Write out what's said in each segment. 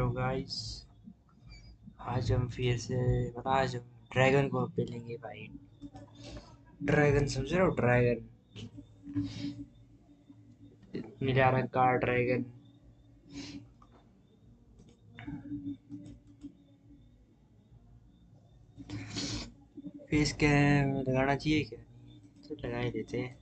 Hello guys. आज हम फिर से आज हम ड्रैगन को पेलेंगे भाई। ड्रैगन समझ रहे हो? ड्रैगन, नीला रंग का ड्रैगन। फेस कैम लगाना चाहिए क्या? नहीं तो लगा ही देते हैं।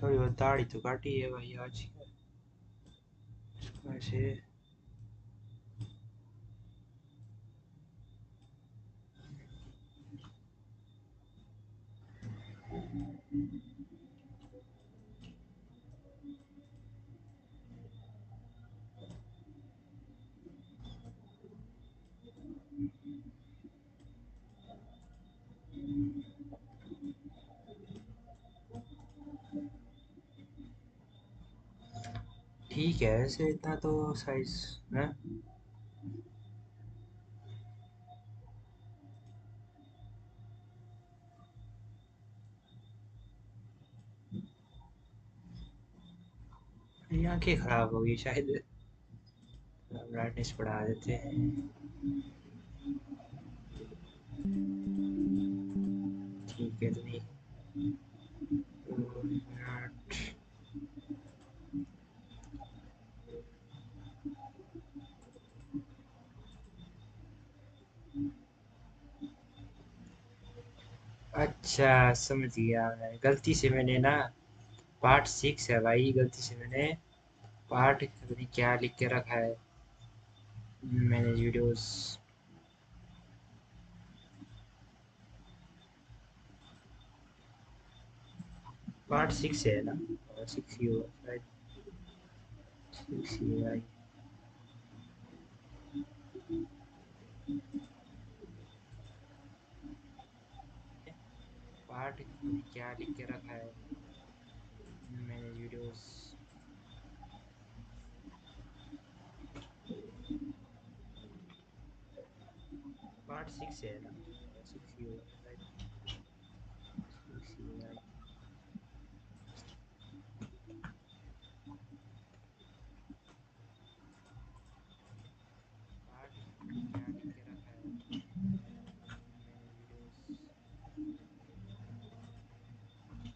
थोड़ी बहुत दाढ़ी तो काटी है भाई आज। वैसे ठीक है, ऐसे इतना तो साइज है। ये आंखें खराब हो गई शायद। ब्राइटनेस बढ़ा देते हैं। ठीक है, तो नहीं। अच्छा, समझ गया मैं। गलती से मैंने ना पार्ट 6 है भाई, गलती से मैंने पार्ट पता नहीं क्या लिख के रखा है। मैंने वीडियोस पार्ट 6 है ना? 6 ही होगा शायद। 6 ही है भाई। पार्ट पता नहीं क्या लिख के रखा है। मैंने वीडियोस पार्ट 6 है ना? 6 ही होगा शायद। 6 ही है भाई। पार्ट पता नहीं क्या लिख के रखा है। मैंने वीडियोस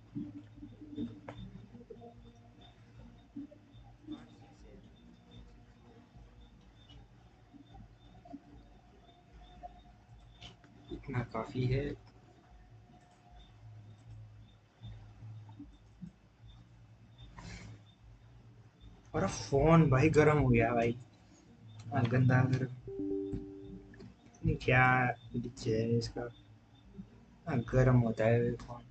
पार्ट 6 है ना? 6 ही होगा शायद। इतना काफी है। और फोन भाई गर्म हो गया भाई। गंदा गर्म। नहीं क्या glitch है इसका। गर्म होता है फोन।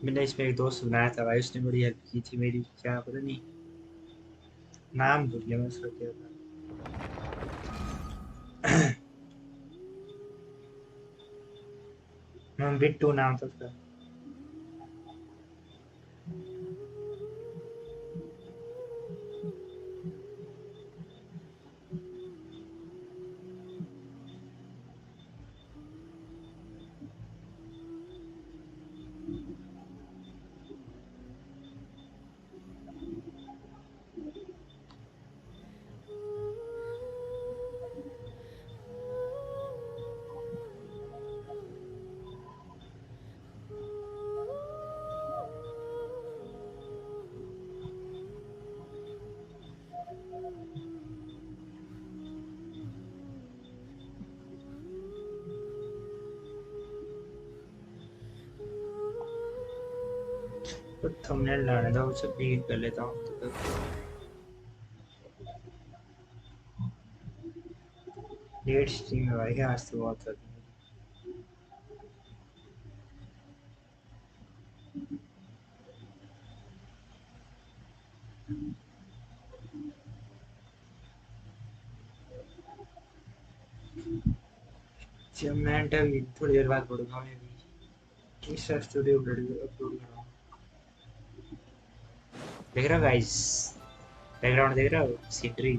मैंने इसमें एक दोस्त बनाया था भाई, उसने बड़ी हेल्प की थी मेरी। क्या पता नहीं, नाम भूल गया मैं उसका क्या था। बिट्टू नाम था उसका। तो थंबनेल डालने दो, उसे डिलीट कर लेता हूँ तो डेट स्ट्रीम है भाई आज तो बहुत ज्यादा। जब मैं अभी थोड़ी देर बाद पढ़ूंगा मैं भी इंस्टा स्टूडियो अपलोड करूँगा। देख रहा हो गाइस, बैकग्राउंड देख रहा हो, सीनरी।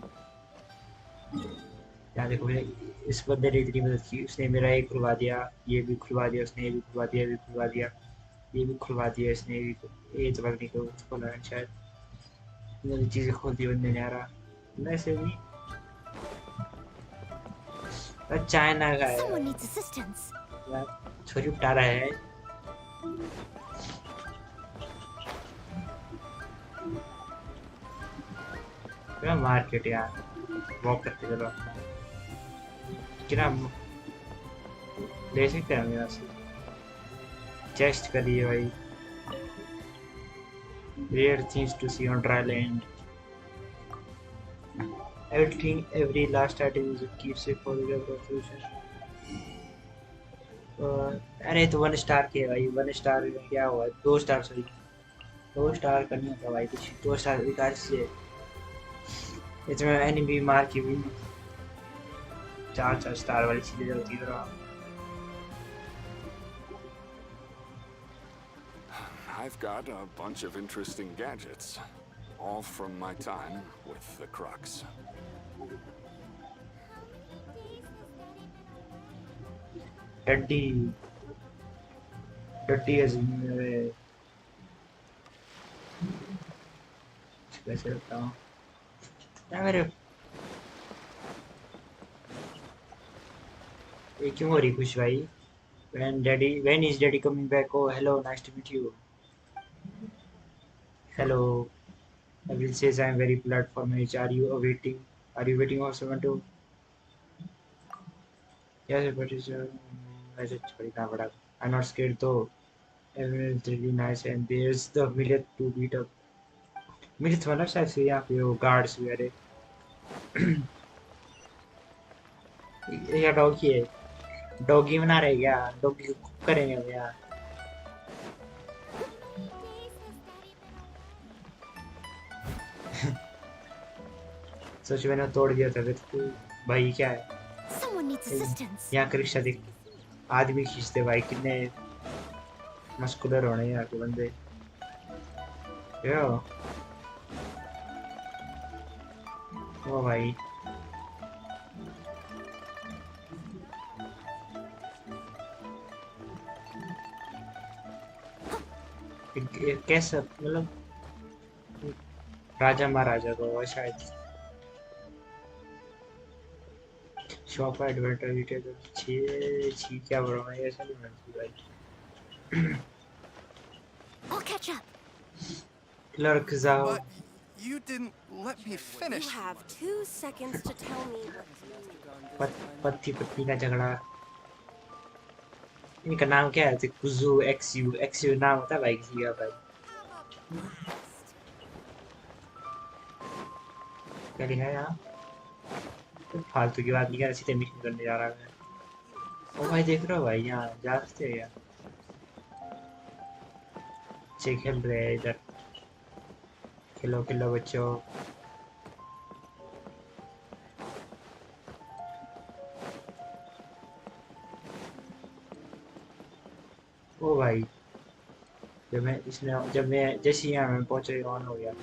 यहाँ देखो मेरे इस बंदे ने इतनी मदद की, उसने मेरा ये खुलवा दिया, ये भी खुलवा दिया, उसने ये भी खुलवा दिया, ये भी खुलवा दिया, ये भी खुलवा दिया, इसने ये तो लगने को खोला है शायद। मेरी चीजें खोल दी बंदे ने यार, वैसे भी चाइना का है यार, छोरी उठा रहा है। क्या मार्केट यार, वॉक करते चलो क्या ले सकते हैं हम यहाँ से। चेस्ट करिए भाई, rare things to see on dry land. Everything, every last item is a keepsake for the future. अरे तो 1 स्टार के भाई, 1 स्टार क्या हुआ, 2 स्टार सॉरी, 2 स्टार करनी होता भाई कुछ, 2 स्टार विकास से इसमें एनिमी मार की भी 4 4 स्टार वाली चीजें चलती है। I've got a bunch of interesting gadgets, all from my time with the Crux. डड्डी डड्डी कैसे रखता हूँ क्या मेरे, ये क्यों हो रही खुश भाई। when is daddy coming back? Oh hello, nice to meet you. Hello, I will say I am very polite for my age. Are you waiting for someone to? Yes, but it's ऐसे छोड़ना पड़ा। I'm not scared though. Everyone is really nice and there's the millionth to beat up. millionth वाला शायद से यहाँ पे वो guards वगैरह। ये डॉगी है, डॉगी बना रहे क्या, डॉगी को करेंगे हम यार। सोच मैंने तोड़ दिया था फिर तो भाई क्या है यहाँ का रिक्शा देख, आदमी खींचते भाई, कितने मस्कुलर होने यहाँ के बंदे। यो ओ भाई कैसा मतलब राजा महाराजा को हुआ शायद। शॉप एडवर्टाइज छी छी क्या बोल रहा है, ऐसा नहीं बनती भाई। I'll catch up. लड़क जाओ। But you didn't let me finish. You have 2 seconds to tell me what पति पत्नी का झगड़ा। इनका नाम क्या है, कुजू एक्सयू, एक्सयू नाम होता है भाई किसी का भाई। क्या लिखा है यहाँ, तो फालतू की बात नहीं कर, सीधे मिशन करने जा रहा है। ओ भाई देख रहे हो भाई, यहाँ जा सकते हैं यार, बच्चे खेल रहे हैं इधर, खेलो खेलो बच्चों। ओ भाई जब मैं जैसे यहाँ मैं पहुंचे ऑन हो गया।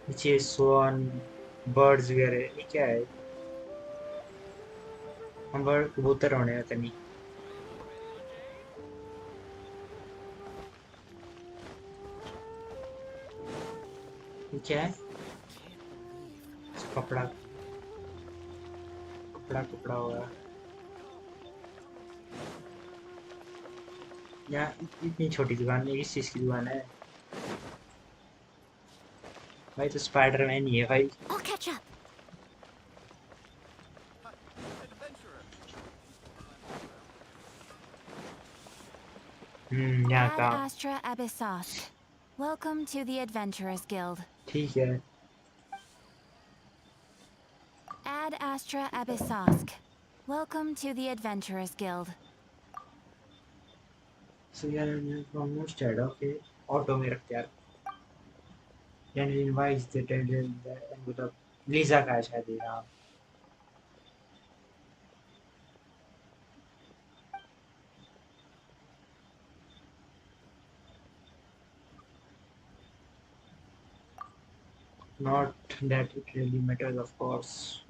नीचे स्वान बर्ड्स वगैरह, ये क्या है, हम बर्ड कबूतर होने हैं तनी। ये क्या है, कपड़ा कपड़ा कपड़ा होगा यहाँ। इतनी छोटी दुकान है, किस चीज की दुकान है भाई, तो स्पाइडरमैन ही है भाई। I'll catch up. यहाँ Ad काम Astra Abyssosk. Welcome to the Adventurers Guild. ठीक है. Ad Astra Abyssosk. Welcome to the Adventurers Guild. So यार almost dead. Okay. ऑटो में रखते यार. Then invites the attendant and मतलब लीजा का है शायद ये नाम. Not that it really matters, of course.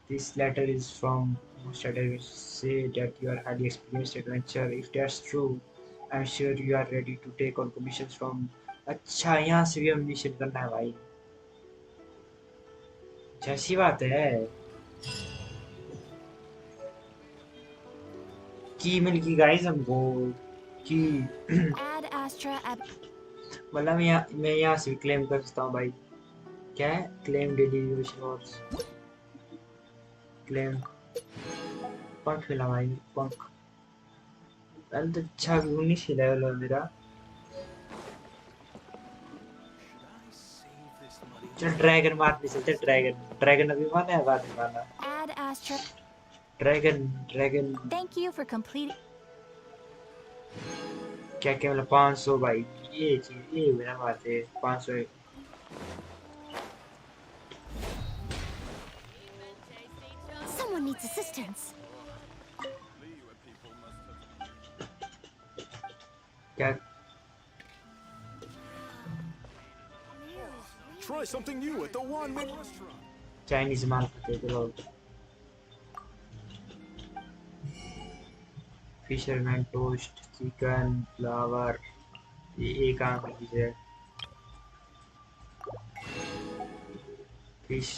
This letter is from Mustard, which say that you are highly experienced adventurer. If that's true, I'm sure you are ready to take on commissions from. अच्छा यहाँ से भी हम mission करना है भाई. जैसी बात है. की मिल की गाइस हमको की. Ad Astra Ab. मतलब मैं यहाँ से क्लेम कर सकता हूँ भाई. क्या है क्लेम डेली और क्लेम पंख मिला भाई पंख. पहले तो अच्छा 19 ही लेवल है मेरा. चल ड्रैगन मारने चलते. ड्रैगन अभी मारना है बाद में मारना. Ad Astra. Dragon Thank you for completing. क्या क्या मतलब 500 भाई. ये चीज ये बिना मारते 500. Someone needs assistance. क्या Try something new at the One Min restaurant. Chinese मार सकते थे लोग. फिशरमैन टोस्ट चिकन फ्लावर ये काम की चीज है. फिश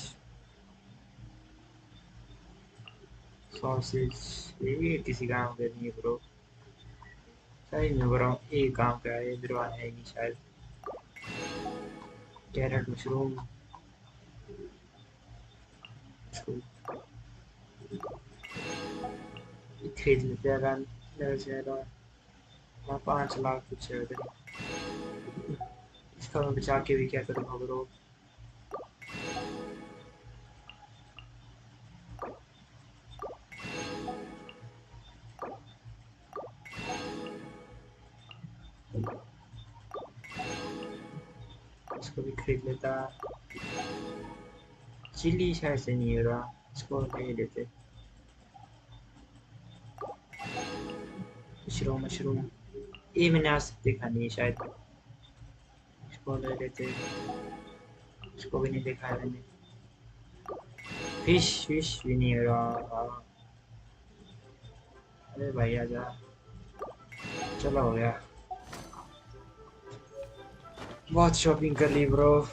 सॉसेज ये किसी काम का नहीं है ब्रो. सही में बोल रहा हूँ ये काम का है. इधर वाला है नहीं शायद. कैरेट मशरूम खरीद लेते हैं. रन मैं 5 लाख कुछ है उधर. इसका मैं बचा के भी क्या करूँगा ब्रो. इसको भी खरीद लेता. चिल्ली शायद से नहीं हो रहा. इसको ले लेते. मशरूम ये मैंने आज तक देखा नहीं है शायद. इसको ले लेते. इसको भी नहीं देखा है मैंने. फिश भी नहीं हो रहा. अरे भाई आजा. चलो हो गया. बहुत शॉपिंग कर ली bro.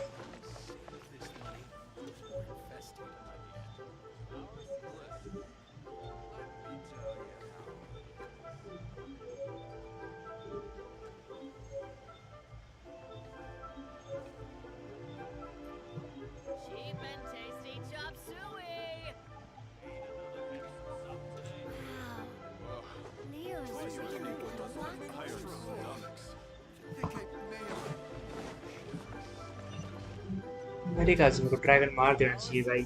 Cheap and tasty chop suey. Wow. Leo is really good at मेरे ख्याल से मेरे को ड्रैगन मार देना चाहिए भाई.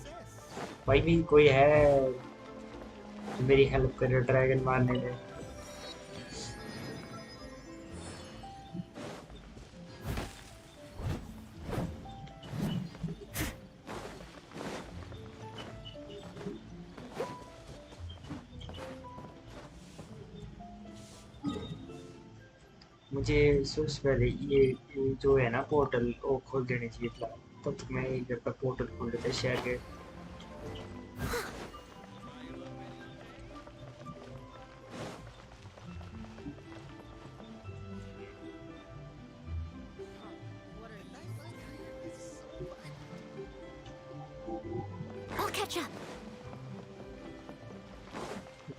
भाई भी कोई है जो मेरी हेल्प करे ड्रैगन मारने में. मुझे सबसे पहले ये जो है ना पोर्टल वो खोल देने चाहिए था. तब तक मैं इधर का पोर्टल खोल देता शहर के. I'll catch up.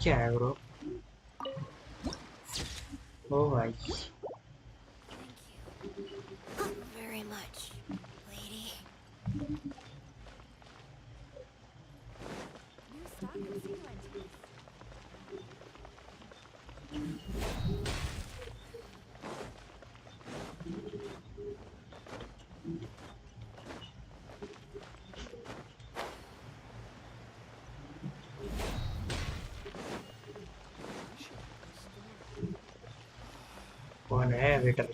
क्या है ब्रो. ओ भाई Very much, lady. New stock and sequence. कौन है वेटर?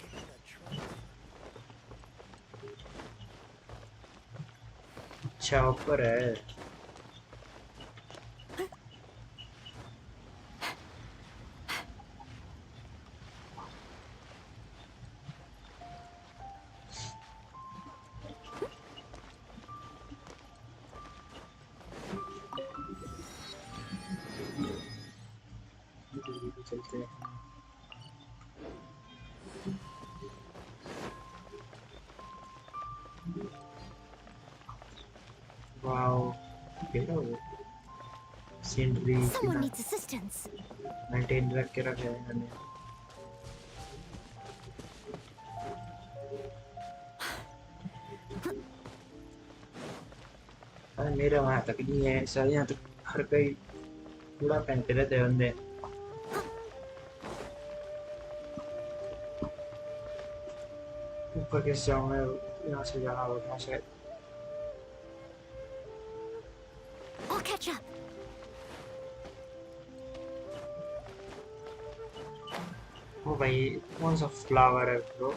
अच्छा ऊपर है। चलते हैं। वाओ देखो scenery Someone needs assistance. Maintain रख के रखे हैं मैंने। अरे मेरे वहाँ तक नहीं है ऐसा, यहाँ तक हर कोई पूरा पहनते रहते हैं बंदे। ऊपर कैसे जाऊँ मैं? यहाँ से जाना होगा शायद। I'll catch up. ओ भाई कौन सा फ्लावर है ब्रो?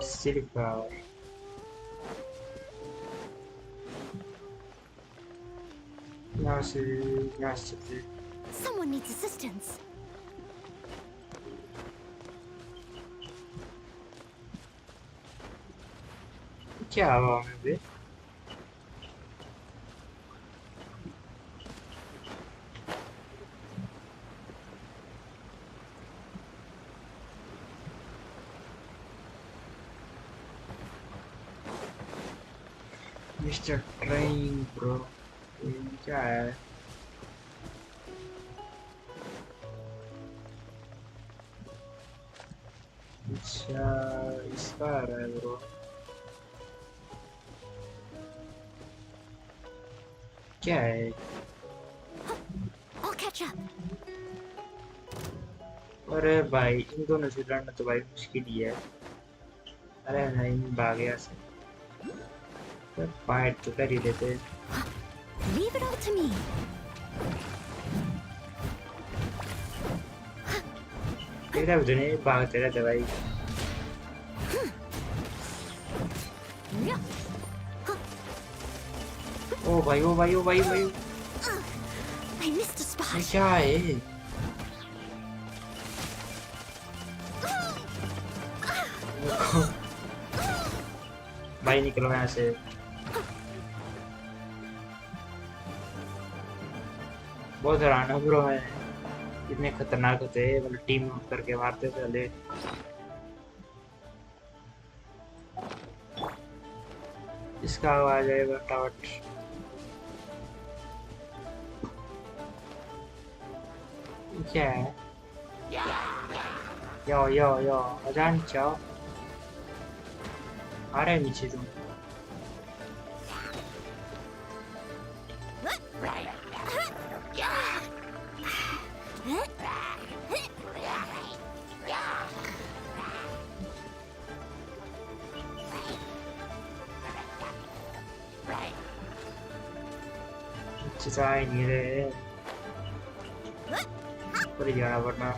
Silk flower. यहाँ से चलते हैं। Someone needs assistance. क्या हुआ हमें बे? मिस्टर ट्रेन ब्रो क्या है? अच्छा इसका आ रहा है ब्रो। क्या है? I'll catch up. अरे भाई इन दोनों से लड़ना तो भाई मुश्किल ही है। अरे नहीं भाग गया से। तो फाइट तो कर ही लेते। Leave it all to me. तेरा भी नहीं भागते रहते भाई। ओ भाई ओ भाई ओ भाई भाई I missed a ये spot. क्या है? भाई निकलो यहाँ से। बहुत हैरान हूँ ब्रो मैं, कितने खतरनाक होते हैं, मतलब टीम करके मारते पहले। इसका आवाज है बटावट। क्या है? यो यो यो अजान चाओ आ रहे हैं नीचे तुम। अच्छे आए नहीं रहे पर ही जाना पड़ना।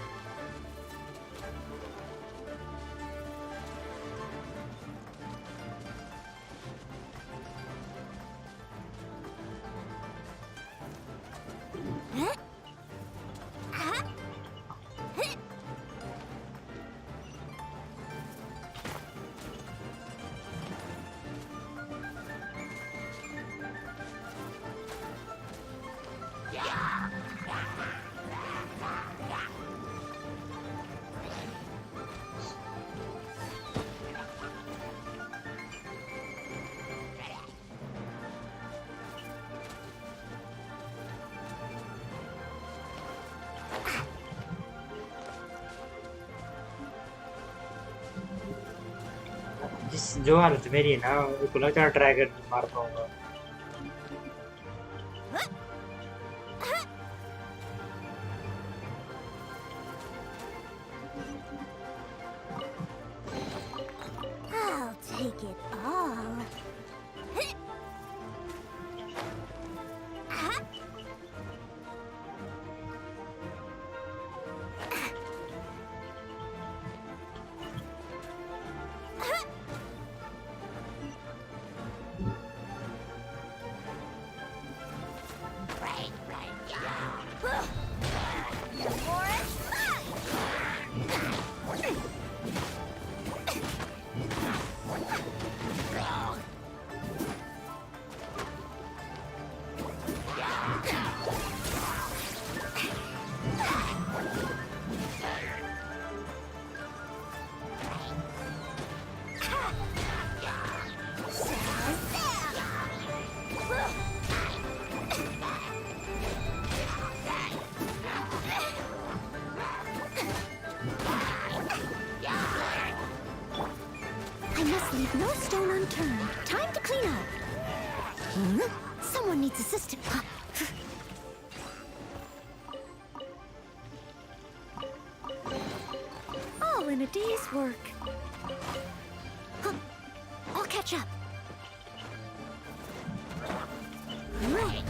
जिस जो हालत मेरी है ना बिल्कुल अच्छा ड्रैगन मार पाऊंगा। I'll take it all. Leave no stone unturned. Time to clean up. Someone needs assistance. All in a day's work. I'll catch up. Right.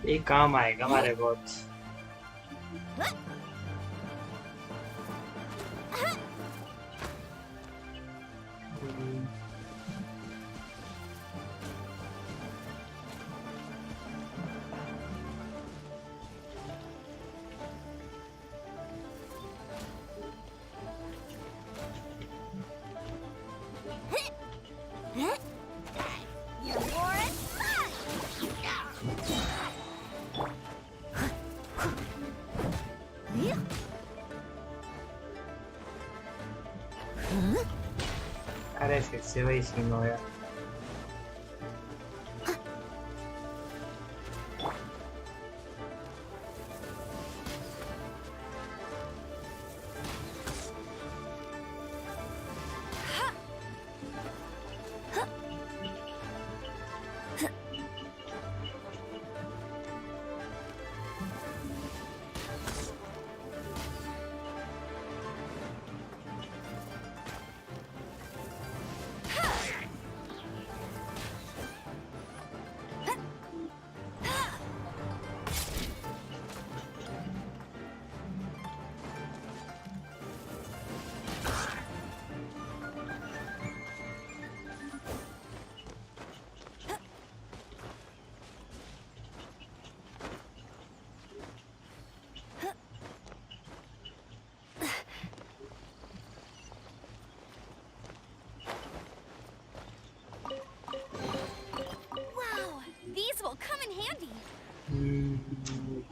ये काम आएगा हमारे बहुत। अरे फिर से वही सीन हो गया।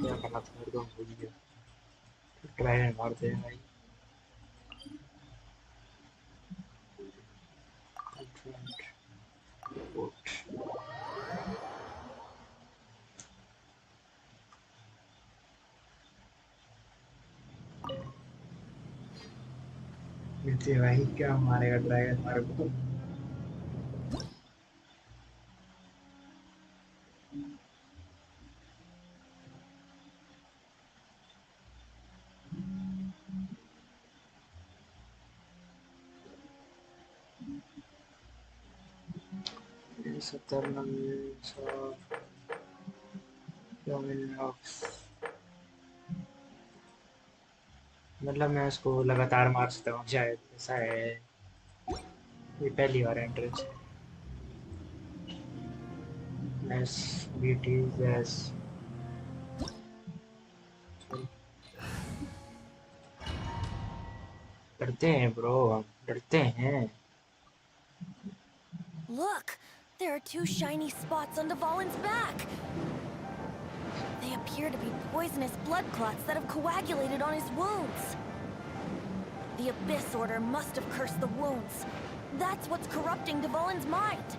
क्या करना था मेरे को भूल गया। ट्राई मारते हैं भाई। मिलते भाई क्या मारेगा ड्रैगन मारे को। मतलब मैं उसको लगातार मार सकता हूँ शायद, ऐसा है। ये पहली बार एंट्रेंस है। डरते हैं ब्रो, हम डरते हैं। Look, there are two shiny spots on Dvalin's back. They appear to be poisonous blood clots that have coagulated on his wounds. The Abyss Order must have cursed the wounds. That's what's corrupting Dvalin's mind.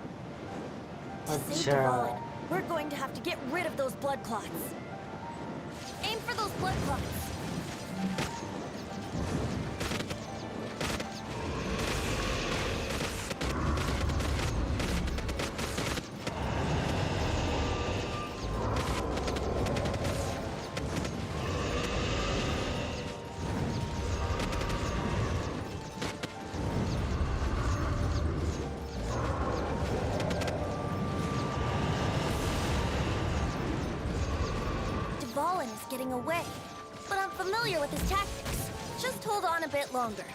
To save Dvalin, we're going to have to get rid of those blood clots. Aim for those blood clots. Dvalin is getting away, but I'm familiar with his tactics. Just hold on a bit longer.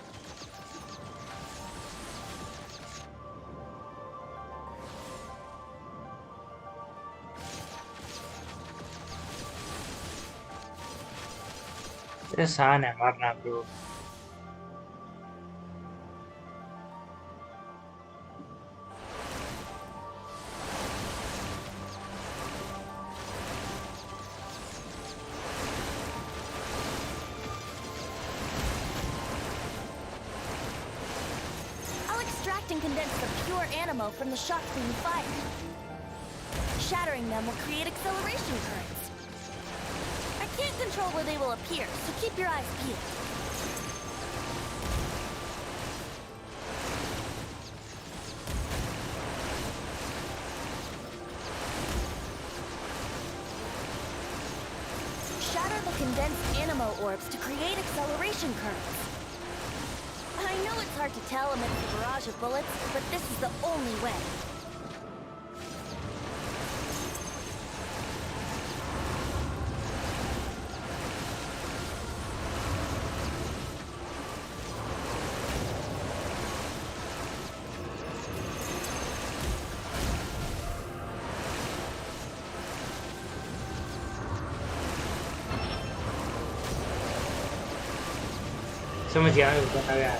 आसान है मारना bro. I'll extract and condense the pure animo from the shot queen fire. Shattering them will create acceleration currents. I can't control where they will appear, so keep your eyes peeled. Shatter the condensed animo orbs to create acceleration currents. I know it's hard to tell amidst the barrage of bullets, but this is the only way. समझ गया मैं बता गया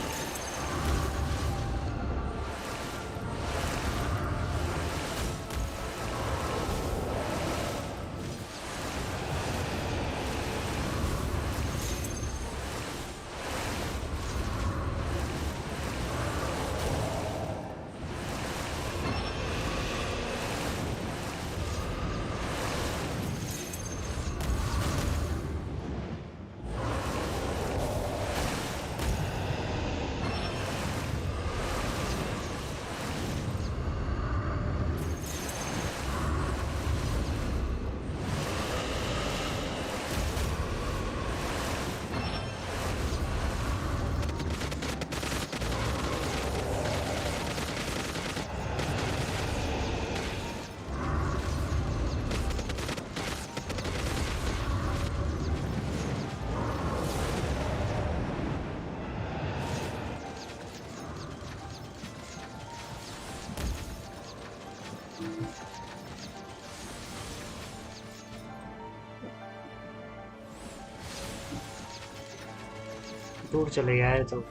दूर चले गया है तो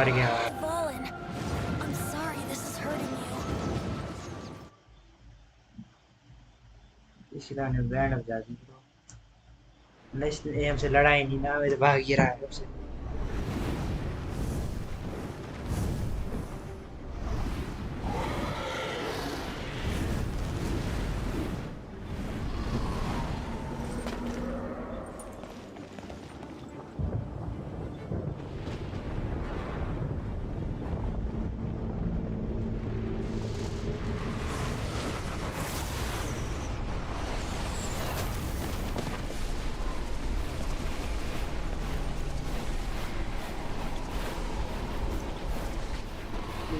मर गया Fallen. I'm sorry this is hurting you. इसी ने बैंड बजा दी ब्रो नेशनल एम से लड़ाई नहीं ना मेरे भाग गिरा है उससे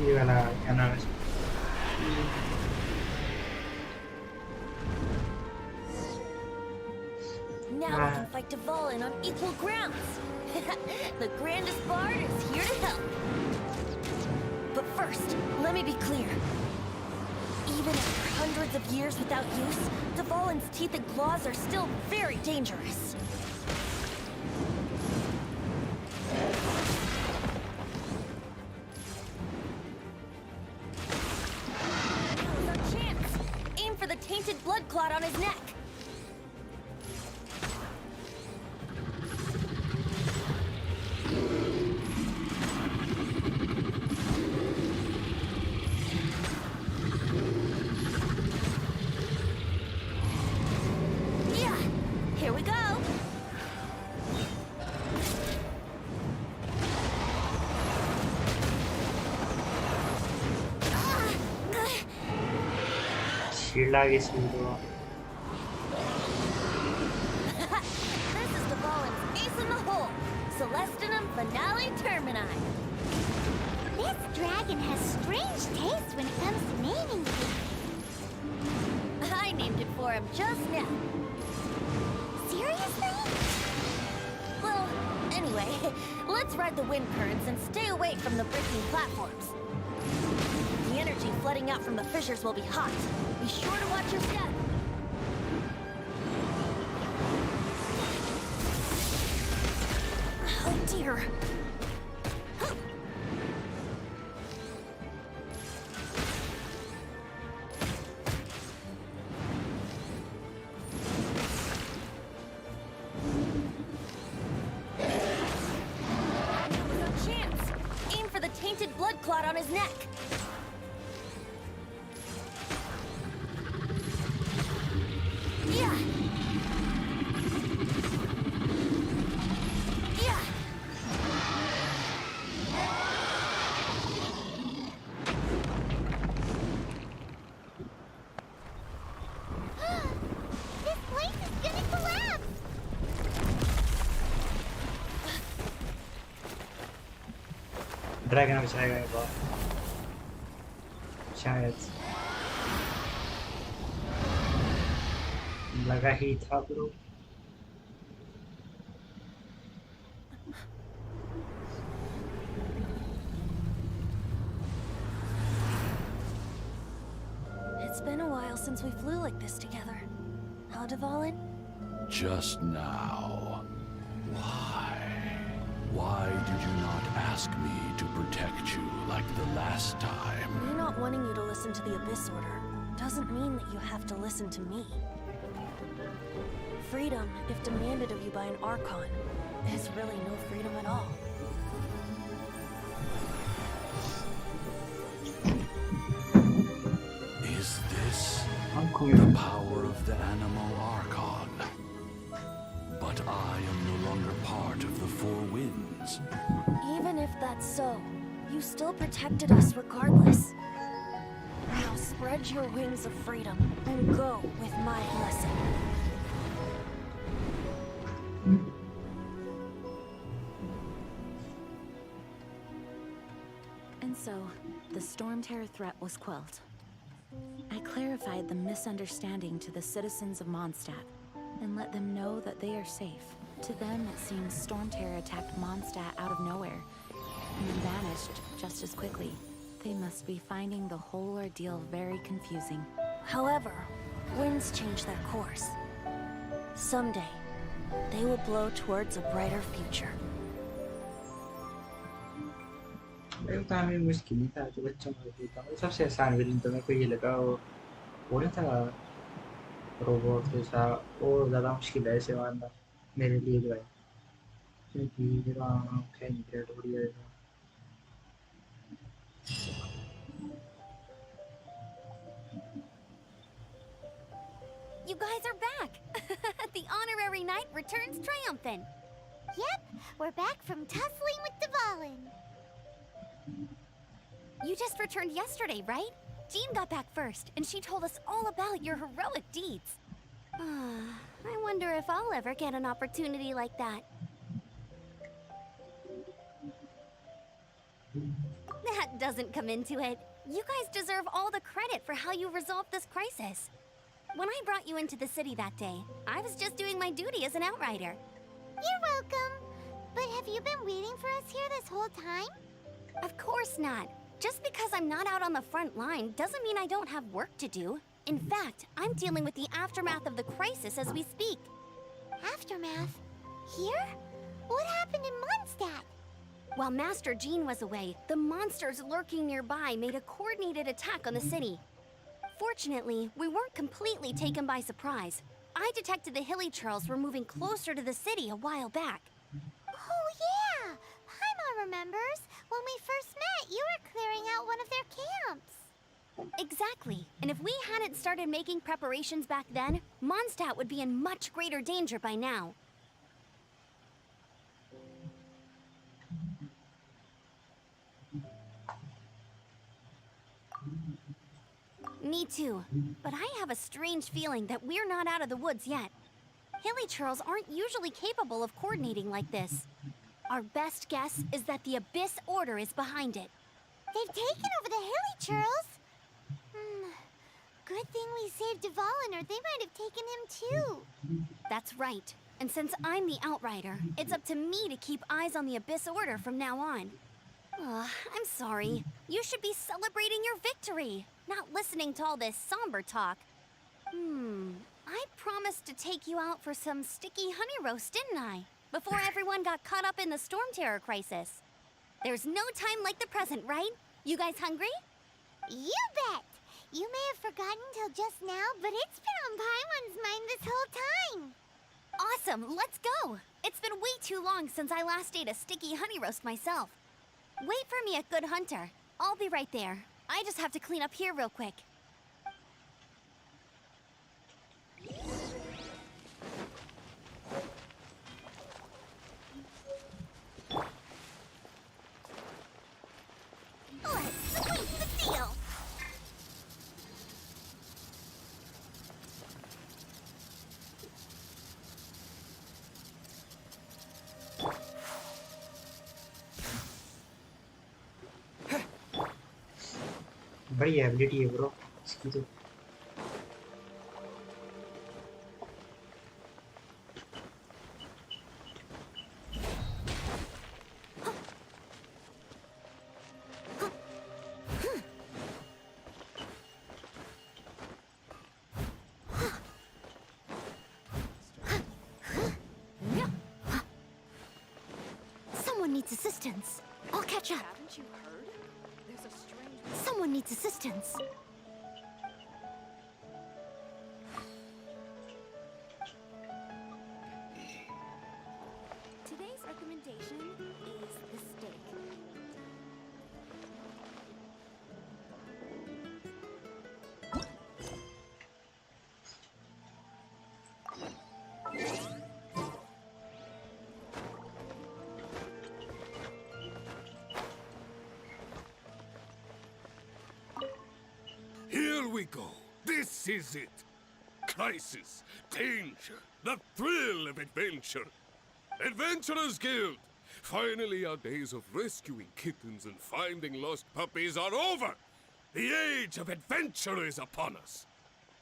ये वाला क्या नाम है Now we can fight Tavalin on equal grounds. The grandest bard is here to help. But first, let me be clear. Even after hundreds of years without use, Tavalin's teeth and claws are still very dangerous. clot on his neck. Yeah, here we go. 실례하겠습니다. This is the Volans ace in the hole. Celestinum Finale Termini. This dragon has strange taste when it comes to naming things. I named it for him just now. Seriously? Well, anyway, let's ride the wind currents and stay away from the breaking platforms. The energy flooding out from the fissures will be hot. Be sure to watch your step. Oh dear. No chance. Aim for the tainted blood clot on his neck. Yeah. Yeah. This place is gonna collapse! Dragon बचाएगा एक बार शायद लगा ही था bro It's been a while since we flew like this together. How, Devalin? Just now. Why? Why did you not ask me to protect you like the last time? Me not wanting you to listen to the Abyss Order doesn't mean that you have to listen to me. Freedom, if demanded of you by an Archon, is really no freedom at all. Is this I'm the cool. power of the Animal Archon? But I am no longer part of the Four Winds. Even if that's so, you still protected us regardless. Now spread your wings of freedom and go with my blessing. And so, the Storm Terror threat was quelled. I clarified the misunderstanding to the citizens of Mondstadt and let them know that they are safe. To them, it seems Storm Terror attacked Mondstadt out of nowhere and then vanished just as quickly. They must be finding the whole ordeal very confusing. However, winds change their course. Someday, they will blow towards a brighter future. एक तो हमें मुश्किल ही था जो बच्चों को देता हूँ सबसे आसान विलन तो मेरे को ये लगा वो नहीं था रोबोट जैसा और ज़्यादा मुश्किल है ऐसे मारना मेरे लिए जो है क्योंकि मेरा आँख है इंटरनेट बढ़िया है You guys are back! The honorary knight returns triumphant. Yep, we're back from tussling with Devalin. You just returned yesterday, right? Jean got back first, and she told us all about your heroic deeds. I wonder if I'll ever get an opportunity like that. That doesn't come into it. You guys deserve all the credit for how you resolved this crisis. When I brought you into the city that day, I was just doing my duty as an outrider. You're welcome. But have you been waiting for us here this whole time? Of course not. Just because I'm not out on the front line doesn't mean I don't have work to do. In fact, I'm dealing with the aftermath of the crisis as we speak. Aftermath? Here? What happened in Mondstadt? While Master Jean was away, the monsters lurking nearby made a coordinated attack on the city. Fortunately, we weren't completely taken by surprise. I detected the hilly churls were moving closer to the city a while back. Oh, yeah! Paimon remembers. When we first met, you were clearing out one of their camps. Exactly. And if we hadn't started making preparations back then, Mondstadt would be in much greater danger by now. Me too. But I have a strange feeling that we're not out of the woods yet. Hilly churls aren't usually capable of coordinating like this. Our best guess is that the Abyss Order is behind it. They've taken over the hilly churls. Good thing we saved Dvalin, or they might have taken him too. That's right. And since I'm the Outrider, it's up to me to keep eyes on the Abyss Order from now on. I'm sorry. You should be celebrating your victory, not listening to all this somber talk. I promised to take you out for some sticky honey roast, didn't I? Before everyone got caught up in the Storm Terror crisis. There's no time like the present, right? You guys hungry? You bet! You may have forgotten till just now, but it's been on Paimon's mind this whole time. Awesome, let's go! It's been way too long since I last ate a sticky honey roast myself. Wait for me at Good Hunter. I'll be right there. I just have to clean up here real quick. Let's squeeze the seal. बड़ी ability है bro इसकी तो। Someone needs assistance. I'll catch up. Haven't you heard? There's a strange... Someone needs assistance. Today's recommendation is the steak. Here we go. This is it. Crisis, danger, the thrill of adventure. Adventurers Guild! Finally, our days of rescuing kittens and finding lost puppies are over. The age of adventure is upon us.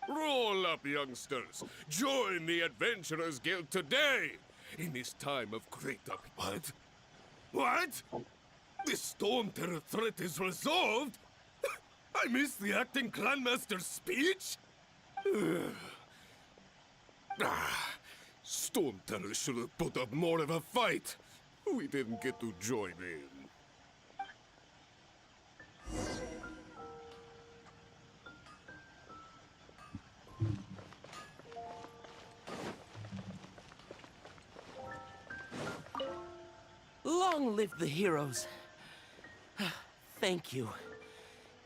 Roll up, youngsters. Join the Adventurers Guild today in this time of great What? What? The Storm Terror threat is resolved? I missed the acting clanmaster's speech? Storm Terror should have put up more of a fight. We didn't get to join in. Long live the heroes. Thank you.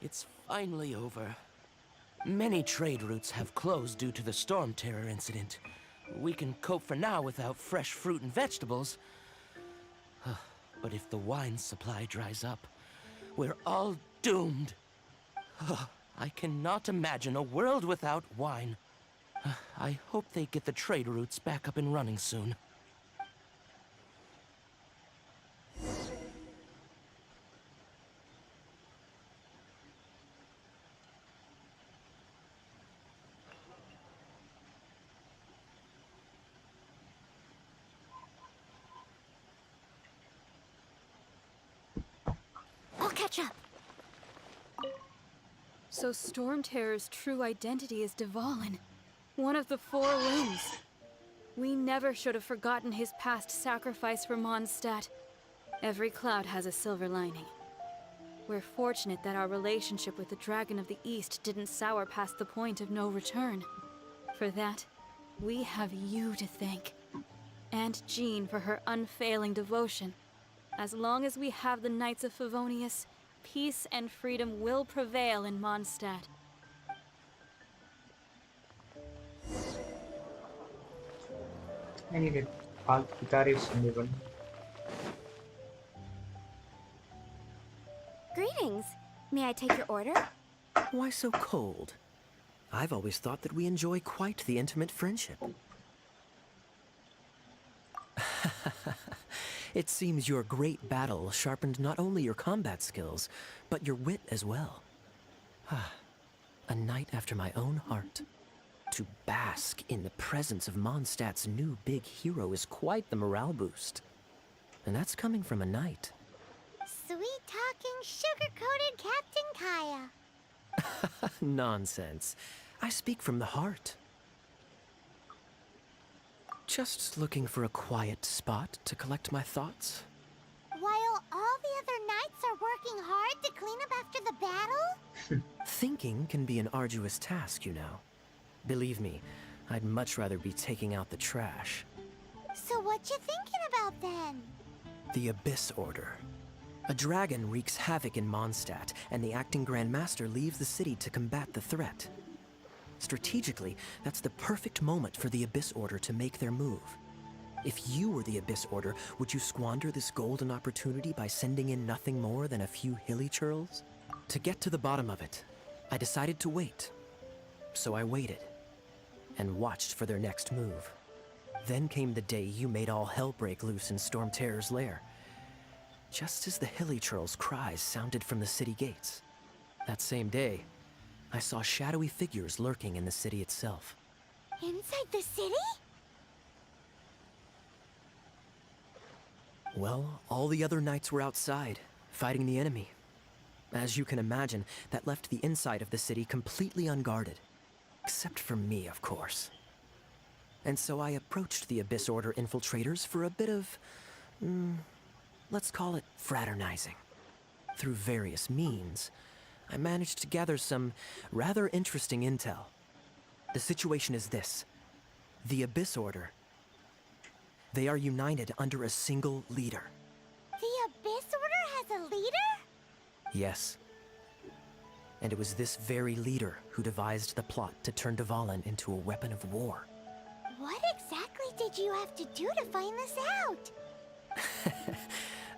It's finally over. Many trade routes have closed due to the Storm Terror incident. We can cope for now without fresh fruit and vegetables. But if the wine supply dries up, we're all doomed. I cannot imagine a world without wine. I hope they get the trade routes back up and running soon. I'll catch up. So Storm Terror's true identity is Dvalin, one of the Four Winds. We never should have forgotten his past sacrifice for Mondstadt. Every cloud has a silver lining. We're fortunate that our relationship with the Dragon of the East didn't sour past the point of no return. For that, we have you to thank. And Jean for her unfailing devotion. As long as we have the Knights of Favonius, peace and freedom will prevail in Mondstadt. I need a all guitarist in the one. Greetings. May I take your order? Why so cold? I've always thought that we enjoy quite the intimate friendship. It seems your great battle sharpened not only your combat skills, but your wit as well. A knight after my own heart. To bask in the presence of Mondstadt's new big hero is quite the morale boost. And that's coming from a knight. Sweet-talking, sugar-coated Captain Kaya. Nonsense. I speak from the heart. Just looking for a quiet spot to collect my thoughts. While all the other knights are working hard to clean up after the battle? Thinking can be an arduous task, you know. Believe me, I'd much rather be taking out the trash. So what you thinking about then? The Abyss Order. A dragon wreaks havoc in Mondstadt, and the acting Grand Master leaves the city to combat the threat. Strategically, that's the perfect moment for the Abyss Order to make their move. If you were the Abyss Order, would you squander this golden opportunity by sending in nothing more than a few hilly churls? To get to the bottom of it, I decided to wait. So I waited, and watched for their next move. Then came the day you made all hell break loose in Storm Terror's lair. Just as the hilly churls' cries sounded from the city gates. That same day, I saw shadowy figures lurking in the city itself. Inside the city? Well, all the other knights were outside, fighting the enemy. As you can imagine, that left the inside of the city completely unguarded. Except for me, of course. And so I approached the Abyss Order infiltrators for a bit of, let's call it fraternizing. Through various means, I managed to gather some rather interesting intel. The situation is this. The Abyss Order. They are united under a single leader. The Abyss Order has a leader? Yes. And it was this very leader who devised the plot to turn Dvalin into a weapon of war. What exactly did you have to do to find this out?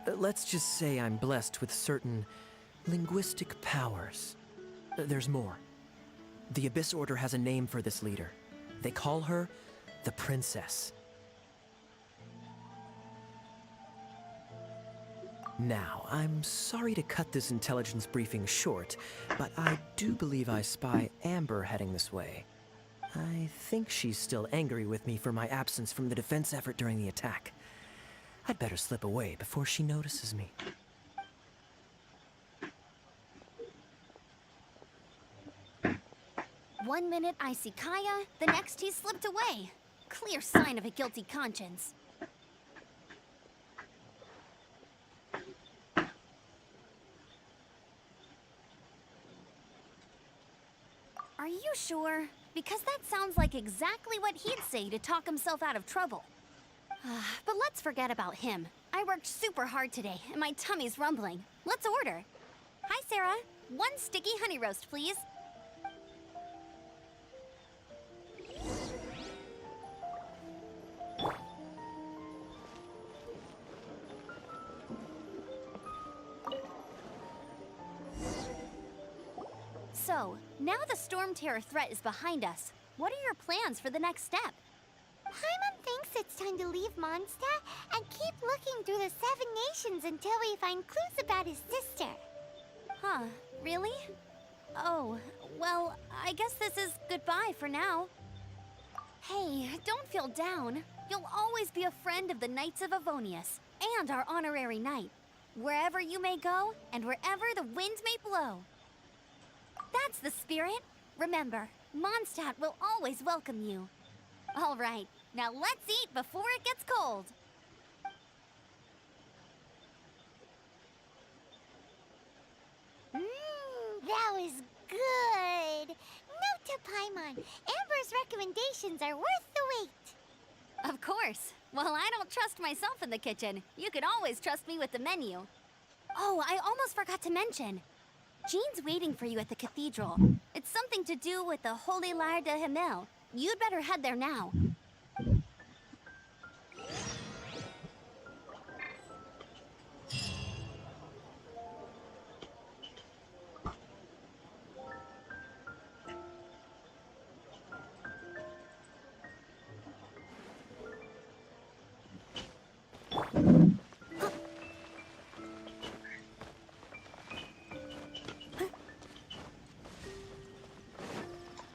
Let's just say I'm blessed with certain linguistic powers. There's more. The Abyss Order has a name for this leader. They call her the Princess. Now, I'm sorry to cut this intelligence briefing short, but I do believe I spy Amber heading this way. I think she's still angry with me for my absence from the defense effort during the attack. I'd better slip away before she notices me. 1 minute I see Kaya, the next he's slipped away. Clear sign of a guilty conscience. Are you sure? Because that sounds like exactly what he'd say to talk himself out of trouble. But let's forget about him. I worked super hard today, and my tummy's rumbling. Let's order. Hi, Sarah. 1 sticky honey roast, please. So, now the Storm Terror threat is behind us. What are your plans for the next step? Paimon thinks it's time to leave Mondstadt and keep looking through the 7 nations until we find clues about his sister. Huh, really? Oh, well, I guess this is goodbye for now. Hey, don't feel down. You'll always be a friend of the Knights of Avonius, and our honorary knight. Wherever you may go, and wherever the wind may blow. That's the spirit. Remember, Mondstadt will always welcome you. All right, now let's eat before it gets cold. Amber's recommendations are worth the wait. Of course. Well, I don't trust myself in the kitchen. You can always trust me with the menu. Oh, I almost forgot to mention. Jean's waiting for you at the cathedral. It's something to do with the Holy Lyre de Himmel. You'd better head there now.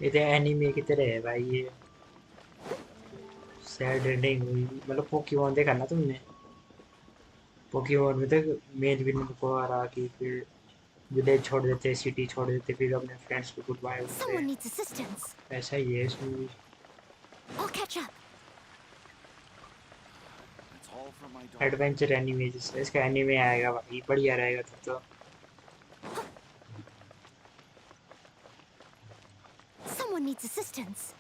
ये तो anime की तरह है भाई ये sad ending हुई मतलब Pokemon देखा ना तुमने पोकेमॉन में तो मेन विलन को हरा के फिर विलेज छोड़ देते सिटी छोड़ देते फिर अपने फ्रेंड्स को गुड बाय बोलते Someone needs assistance. ऐसा ही है इसमें भी I'll catch up. It's all from my dog. Adventure anime जैसे इसका एनीमे आएगा भाई बढ़िया रहेगा तो Someone needs assistance.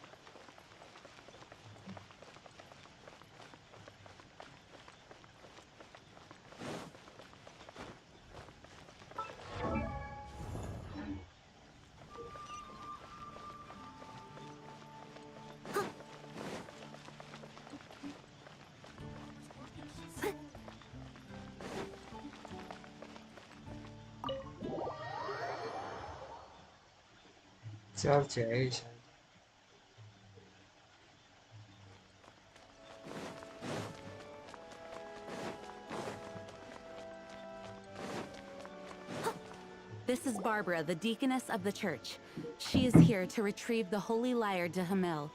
चर्च है ये शायद This is Barbara, the deaconess of the church. She is here to retrieve the Holy Lyre de Himmel.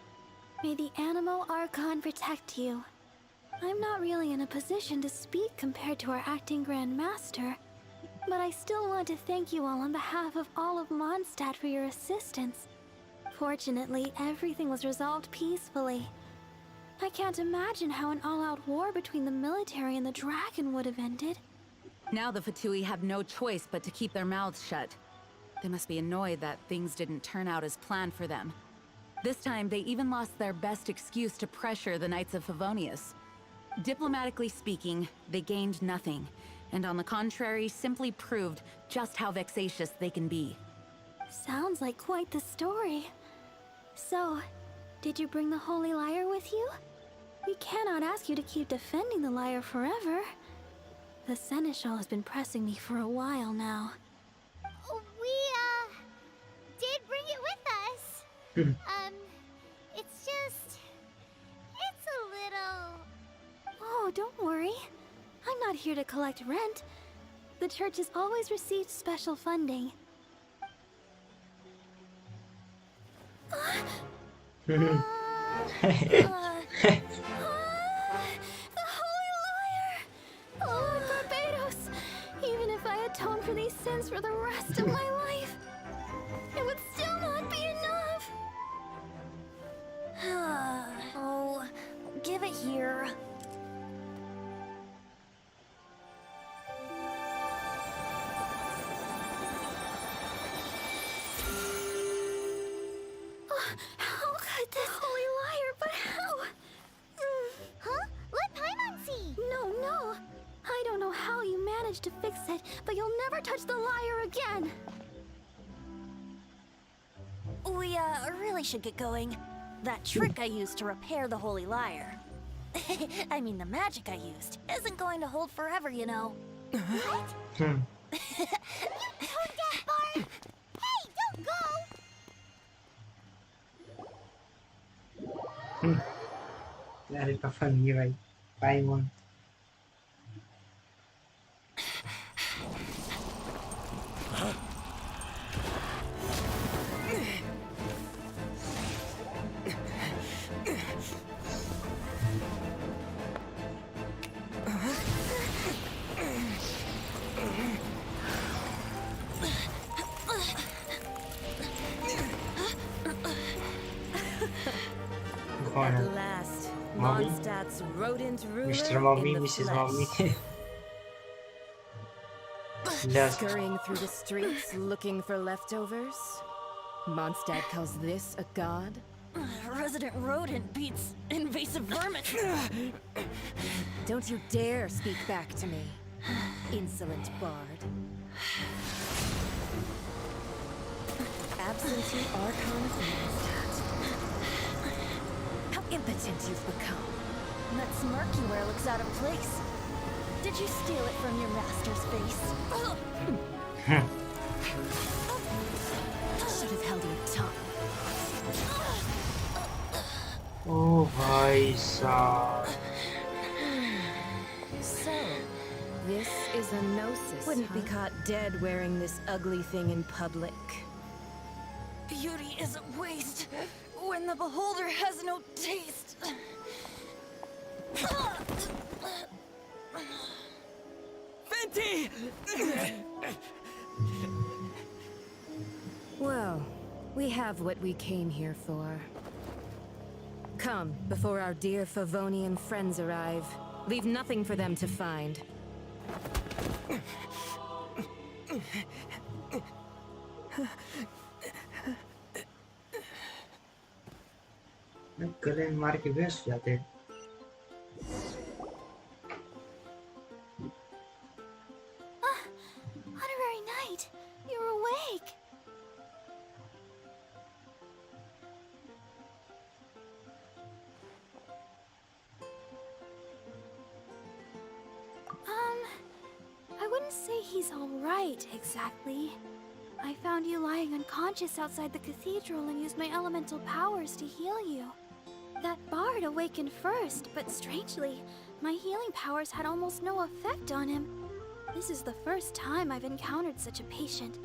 May the Animo Archon protect you. I'm not really in a position to speak compared to our acting Grand Master, but I still want to thank you all on behalf of all of Mondstadt for your assistance. Fortunately, everything was resolved peacefully. I can't imagine how an all-out war between the military and the dragon would have ended. Now the Fatui have no choice but to keep their mouths shut. They must be annoyed that things didn't turn out as planned for them. This time, they even lost their best excuse to pressure the Knights of Favonius. Diplomatically speaking, they gained nothing, and on the contrary, simply proved just how vexatious they can be. Sounds like quite the story. So, did you bring the Holy Lyre with you? We cannot ask you to keep defending the lyre forever. The Seneschal has been pressing me for a while now. We, did bring it with us. It's just... it's a little... Oh, don't worry. I'm not here to collect rent. The church has always received special funding. The Holy Lyre! Oh, Barbados! Even if I atone for these sins for the rest of my life, it would still not be enough. Oh, give it here. How could this Holy Lyre, but how? Huh? Let Paimon see! No. I don't know how you managed to fix it, but you'll never touch the lyre again. We, really should get going. That trick I used to repair the Holy Lyre. I mean, the magic I used isn't going to hold forever, you know. What? You tone deaf, Barb! Hey, don't go! यार इसका funny है भाई पाइमोन At last, Mommy? Mondstadt's rodent ruler Mr. Mommy, in the Mrs. flesh. Mommy Last Scurrying through the streets looking for leftovers? Mondstadt calls this a god? Resident rodent beats invasive vermin. Don't you dare speak back to me, insolent bard. Absentee Archon of Mondstadt. How impotent you've become. That smirk you wear looks out of place. Did you steal it from your master's face? Should have held your tongue. Oh भाई साहब. So, this is a gnosis. Wouldn't be caught dead wearing this ugly thing in public. Beauty is a waste when the beholder has no taste. Venti! Well, we have what we came here for. Come, before our dear Favonian friends arrive. Leave nothing for them to find. गले में मार के base जाते हैं. Honorary Knight, you're awake. I wouldn't say he's all right, exactly. I found you lying unconscious outside the cathedral and used my elemental powers to heal you. That bard awakened first, but strangely, my healing powers had almost no effect on him. This is the first time I've encountered such a patient.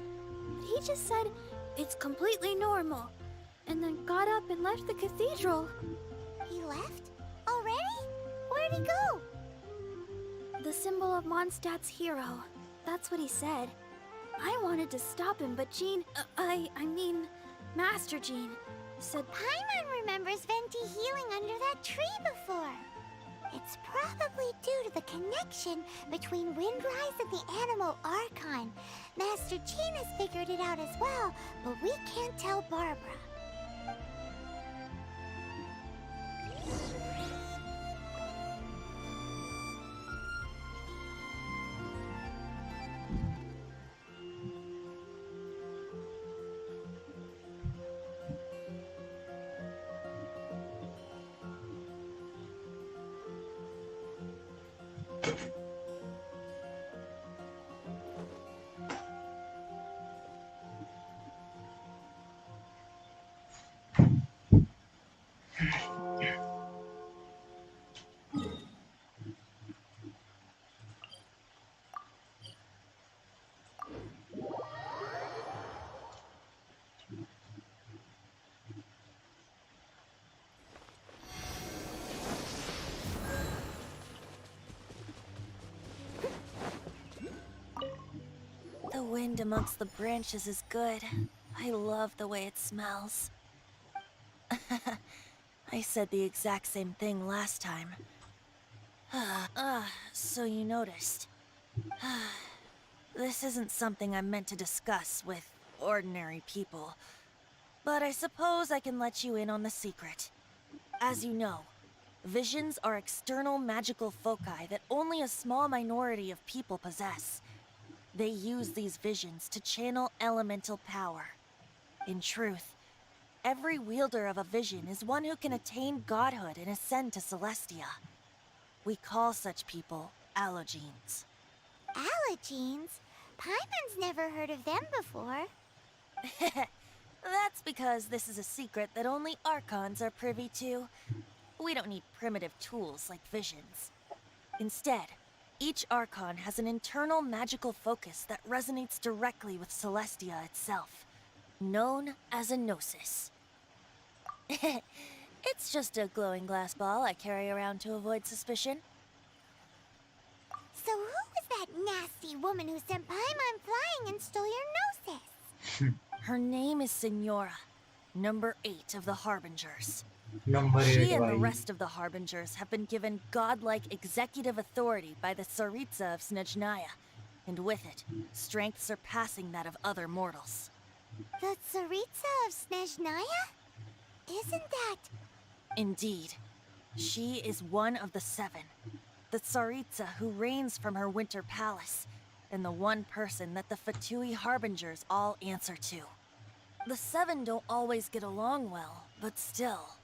But he just said, it's completely normal, and then got up and left the cathedral. He left? Already? Where'd he go? The symbol of Mondstadt's hero. That's what he said. I wanted to stop him, but Jean, I mean, Master Jean, said Paimon remembers Venti healing under that tree before. It's probably due to the connection between Windrise and the Animal Archon. Master Jean has figured it out as well, but we can't tell Barbara. The wind amongst the branches is good. I love the way it smells. I said the exact same thing last time. So you noticed. This isn't something I'm meant to discuss with ordinary people. But I suppose I can let you in on the secret. As you know, visions are external magical foci that only a small minority of people possess. They use these visions to channel elemental power. In truth, every wielder of a vision is one who can attain godhood and ascend to Celestia. We call such people allogenes. Allogenes? Paimon's never heard of them before. That's because this is a secret that only Archons are privy to. We don't need primitive tools like visions. Instead, each Archon has an internal magical focus that resonates directly with Celestia itself, known as a gnosis. It's just a glowing glass ball I carry around to avoid suspicion. So who was that nasty woman who sent Paimon flying and stole your gnosis? Her name is Signora, number 8 of the Harbingers. Number 8 She and the भाई. rest of the Harbingers have been given godlike executive authority by the Tsaritsa of Snezhnaya, and with it, strength surpassing that of other mortals. The Tsaritsa of Snezhnaya? Isn't that... Indeed. She is one of the seven. The Tsaritsa who reigns from her winter palace, and the one person that the Fatui Harbingers all answer to. The seven don't always get along well, but still.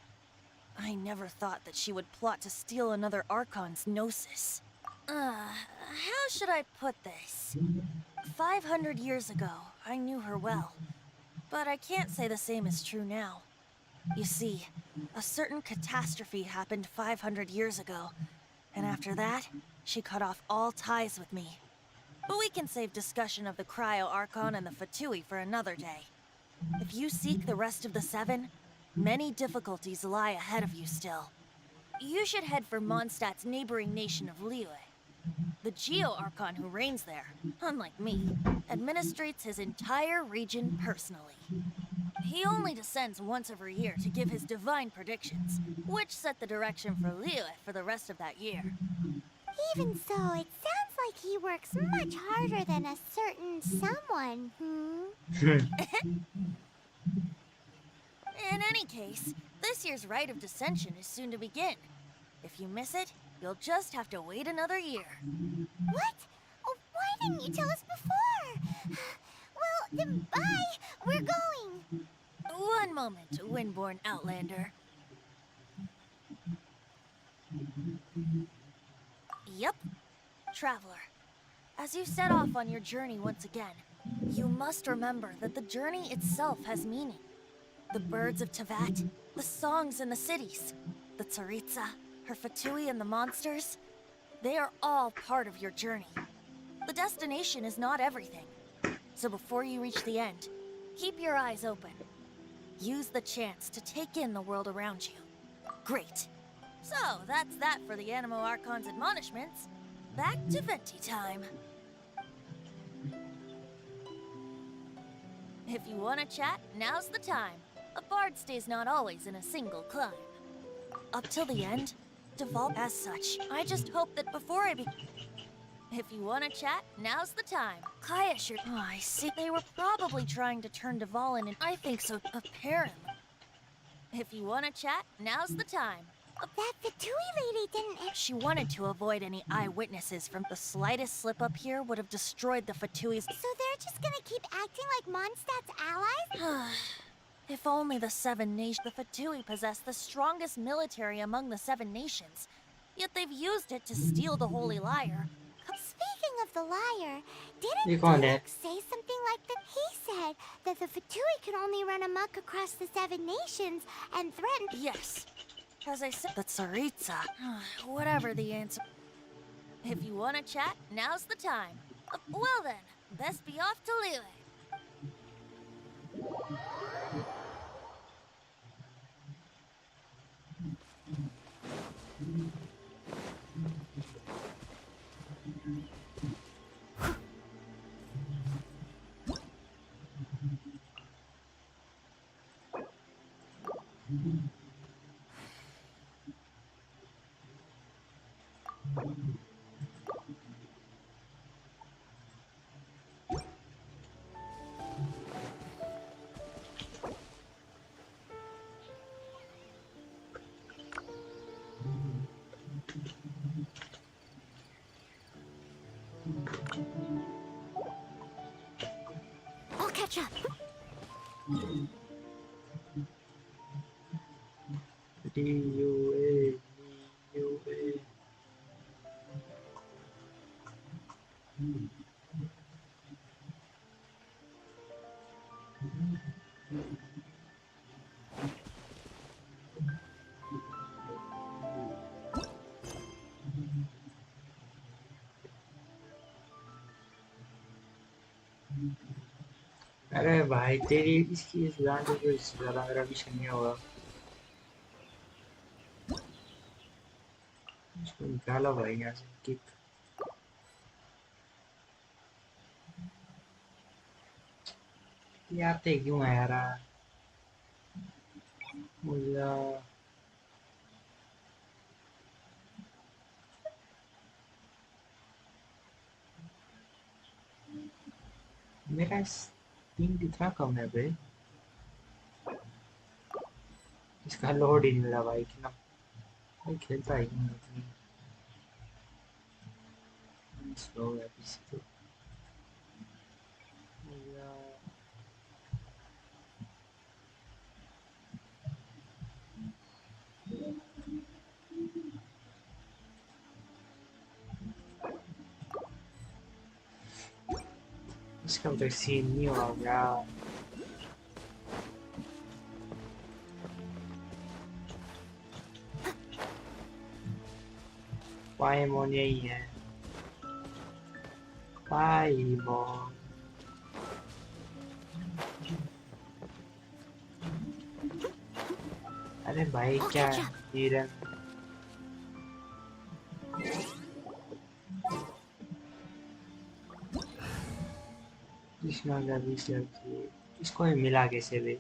I never thought that she would plot to steal another Archon's Gnosis. How should I put this? 500 years ago, I knew her well. But I can't say the same is true now. You see, a certain catastrophe happened 500 years ago, and after that, she cut off all ties with me. But we can save discussion of the Cryo Archon and the Fatui for another day. If you seek the rest of the seven, many difficulties lie ahead of you still. You should head for Mondstadt's neighboring nation of Liyue. The Geo-Archon who reigns there, unlike me, administrates his entire region personally. He only descends once every year to give his divine predictions, which set the direction for Liyue for the rest of that year. Even so, it sounds like he works much harder than a certain someone, In any case, this year's Rite of Descension is soon to begin. If you miss it, you'll just have to wait another year. What? Oh, why didn't you tell us before? Well, then bye! We're going! One moment, Windborn Outlander. Yep, Traveler. As you set off on your journey once again, you must remember that the journey itself has meaning. The birds of Tevat, the songs in the cities, the Tsaritsa, her Fatui and the monsters, they are all part of your journey. The destination is not everything. So before you reach the end, keep your eyes open. Use the chance to take in the world around you. Great. So, that's that for the Animo Archon's admonishments. Back to Venti time. If you want to chat, now's the time. A bard stays not always in a single climb. Up till the end, devolve as such. I just hope that before I be... If you want to chat, now's the time. Kaya should... Oh, I see. They were probably trying to turn Dvalin and I think so, apparently. If you want to chat, now's the time. That Fatui lady didn't... She wanted to avoid any eyewitnesses from the slightest slip-up here would have destroyed the Fatui's... So they're just gonna keep acting like Mondstadt's allies? If only the Seven Nations... The Fatui possess the strongest military among the Seven Nations. Yet they've used it to steal the Holy Lyre. Speaking of the lyre, ये didn't कौन है? Derek say something like that? He said that the Fatui could only run amok across the Seven Nations and threaten... Yes. As I said, the Tsaritsa. Whatever the answer. If you want to chat, now's the time. Well then, best be off to Liyue. I'll catch up. DUA, DUA. अरे भाई तेरी इसकी इस गांड को इससे ज़्यादा मेरा विषय नहीं होगा इसको निकाला भाई यहाँ से किक ये आते क्यों है यार मुझे मेरा पिंग इतना कम है बे, इसका लोड ही नहीं मिला भाई, कितना भाई खेलता ही नहीं इतनी स्लो है पीसी तो यार। इसका तो सीन नहीं हुआ यार, पाइमोन यही है, पाइमोन। अरे भाई I'll क्या catch है up. नीरन, कृष्णा का भी सब्जी, इसको ही मिला कैसे बे,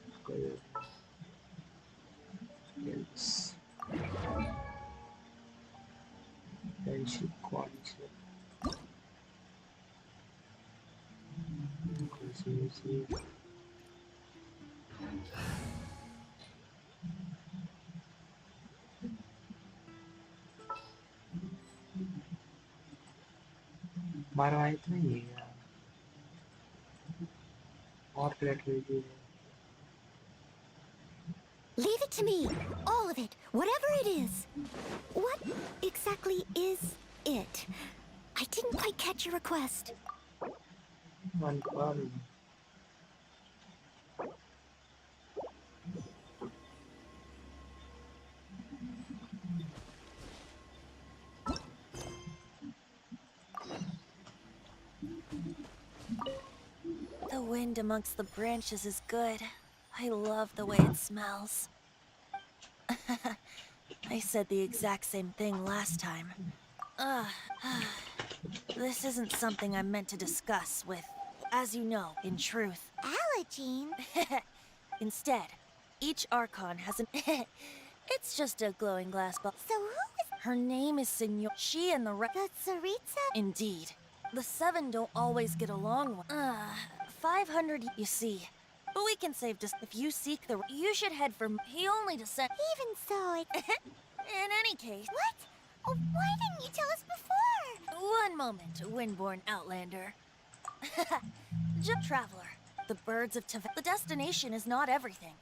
इसको यस फ्रेंडशिप कौन से कौन सी मारवा इतना ही है यार, और प्लेट ले दी Leave it to me. All of it. Whatever it is. What exactly is it? I didn't quite catch your request. One one. The wind amongst the branches is good. I love the way it smells. I said the exact same thing last time. Ugh. This isn't something I meant to discuss with, as you know, in truth. Allergene? Instead, each Archon has an... It's just a glowing glass ball. So who is Her name is Senor. She and the rest... the Tsaritsa? Indeed. The seven don't always get along. 500, you see. But we can save just if you seek the... You should head for... He only descend... Even so, it... In any case... What? Oh, why didn't you tell us before? One moment, Windborn Outlander. Just traveler. The birds of Tevin. The destination is not everything.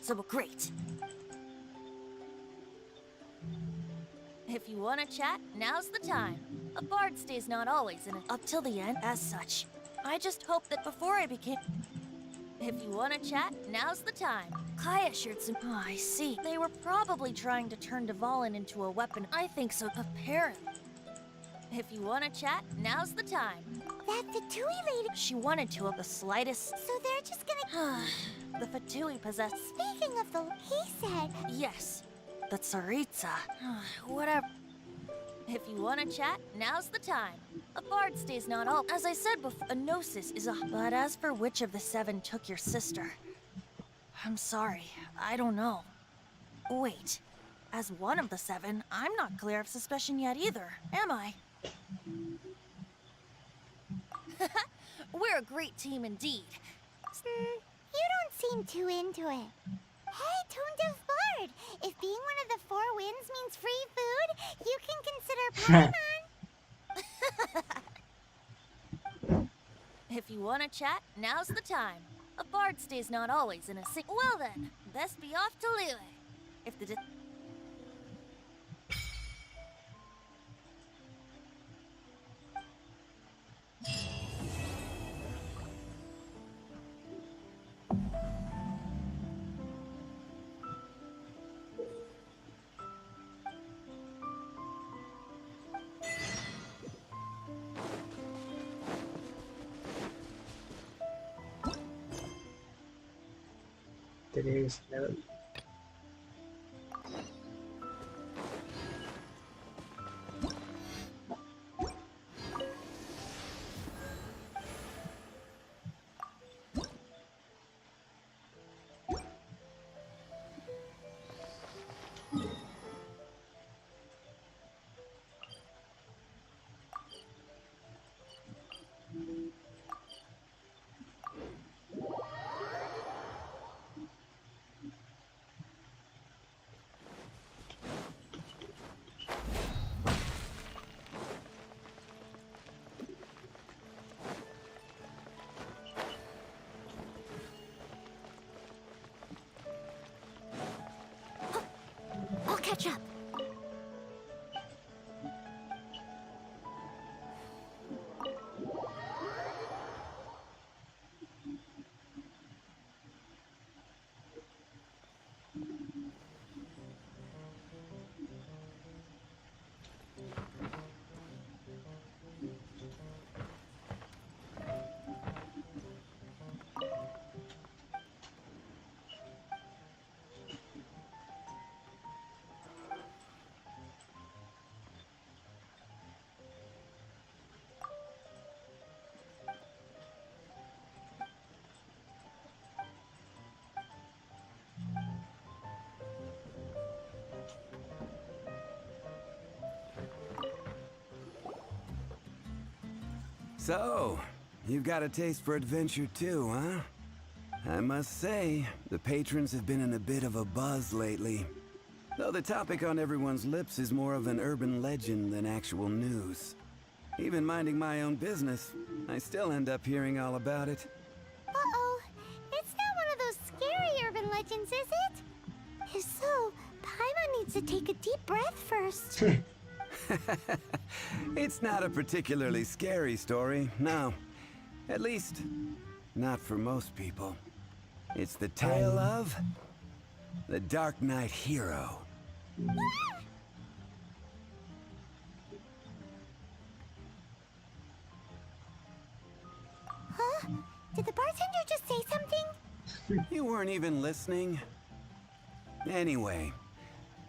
So great. If you want to chat, now's the time. A bard stays not always in it up till the end as such. I just hope that before I became... If you want to chat, now's the time. Kaya shared some... Oh, I see. They were probably trying to turn Dvalin into a weapon. I think so. Apparently. If you want to chat, now's the time. That Fatui lady... She wanted to have the slightest... So they're just gonna... The Fatui possess... Speaking of the... He said... Yes. The Tsaritsa. Whatever. If you want to chat, now's the time. A bard stays not all. As I said before, a gnosis is a... But as for which of the seven took your sister... I'm sorry, I don't know. Wait. As one of the seven, I'm not clear of suspicion yet either, am I? We're a great team indeed. You don't seem too into it. Hey, Tone Deaf Bard! If being one of the four winds means free food, you can consider Paimon. If you want to chat, now's the time. A bard stays not always in a sing. Well then, best be off to Liyue. If the... Today's level. So, you've got a taste for adventure too, huh? I must say, the patrons have been in a bit of a buzz lately. Though the topic on everyone's lips is more of an urban legend than actual news. Even minding my own business, I still end up hearing all about it. Uh-oh. It's not one of those scary urban legends, is it? If so, Paimon needs to take a deep breath first. It's not a particularly scary story, no. At least, not for most people. It's the tale of the Dark Knight Hero. Huh? Did the bartender just say something? You weren't even listening? Anyway,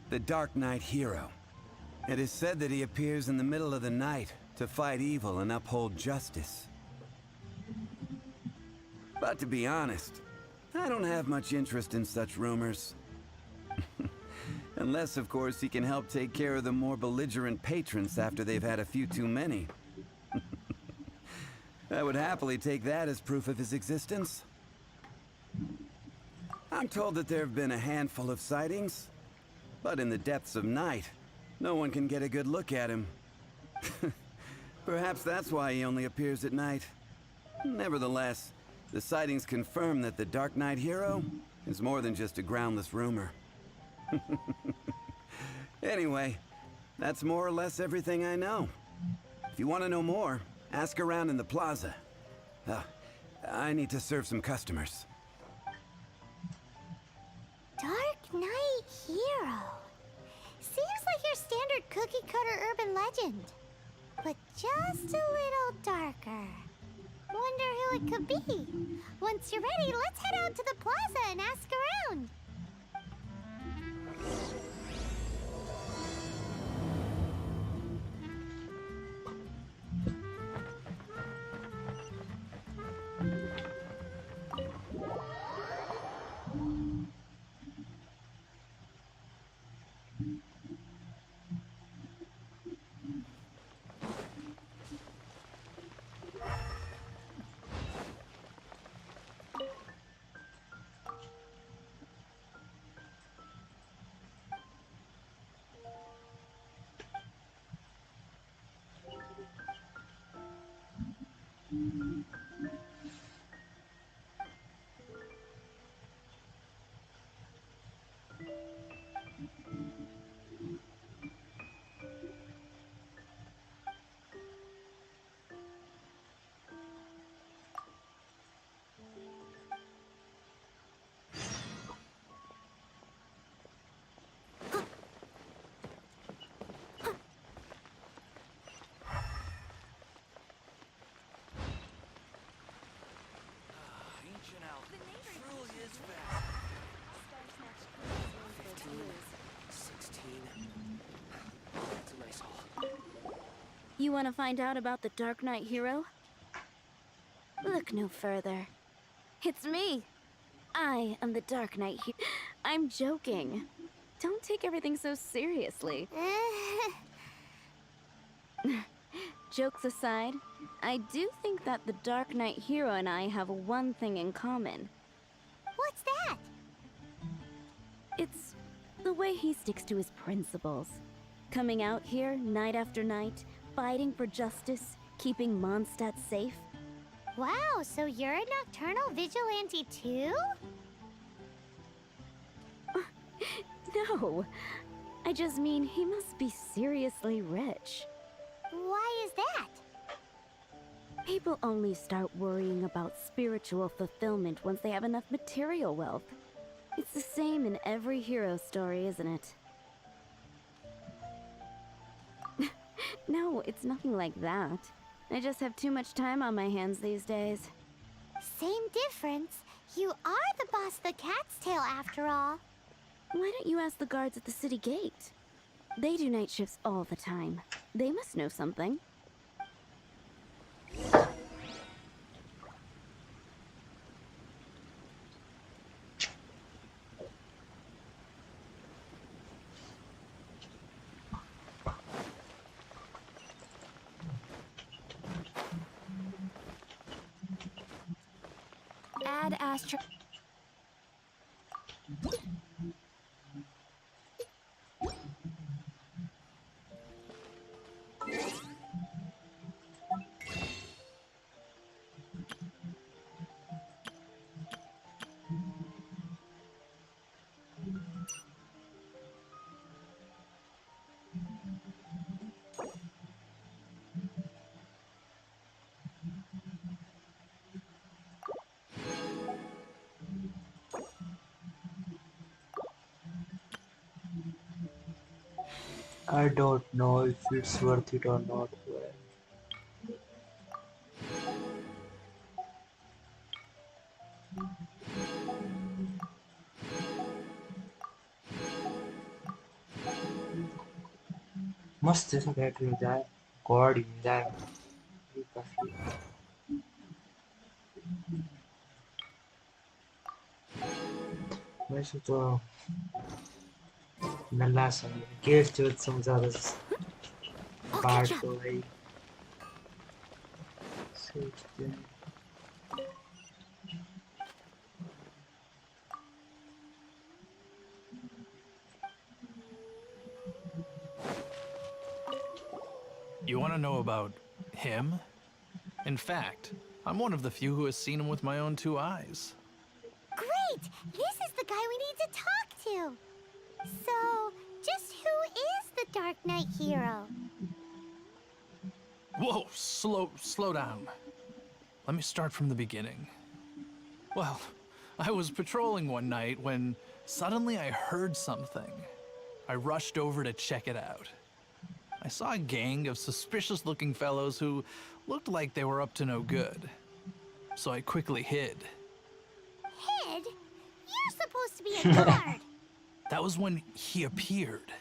the Dark Knight Hero. It is said that he appears in the middle of the night to fight evil and uphold justice. But to be honest, I don't have much interest in such rumors. Unless, of course, he can help take care of the more belligerent patrons after they've had a few too many. I would happily take that as proof of his existence. I'm told that there have been a handful of sightings, but in the depths of night, no one can get a good look at him. Perhaps that's why he only appears at night. Nevertheless, the sightings confirm that the Dark Knight Hero is more than just a groundless rumor. Anyway, that's more or less everything I know. If you want to know more, ask around in the plaza. I need to serve some customers. Dark Knight Hero. Seems like your standard cookie-cutter urban legend. But just a little darker. Wonder who it could be. Once you're ready, let's head out to the plaza and ask around. You want to find out about the Dark Knight Hero? Look no further. It's me. I am the Dark Knight Hero. I'm joking. Don't take everything so seriously. Jokes aside, I do think that the Dark Knight Hero and I have one thing in common. What's that? It's the way he sticks to his principles. Coming out here night after night, fighting for justice, keeping Mondstadt safe. Wow, so you're a nocturnal vigilante too? No, I just mean he must be seriously rich. Why is that? People only start worrying about spiritual fulfillment once they have enough material wealth. It's the same in every hero story, isn't it? No, it's nothing like that. I just have too much time on my hands these days. Same difference. You are the boss of the Cat's Tail after all. Why don't you ask the guards at the city gate? They do night shifts all the time. They must know something. Ad Astra. I don't know if it's worth it or not. मस्त ऐसा battery हो जाए God ही मिल जाए ये काफी वैसे तो नल्ला समय केस जो समझा बस पार्ट तो भाई सोचते हैं You want to know about him? In fact, I'm one of the few who has seen him with my own 2 eyes. Great! This is the guy we need to talk to! So, just who is the Dark Knight hero? Whoa, slow down. Let me start from the beginning. Well, I was patrolling one night when suddenly I heard something. I rushed over to check it out. I saw a gang of suspicious-looking fellows who looked like they were up to no good. So I quickly hid. Hid? You're supposed to be a guard! That was when he appeared.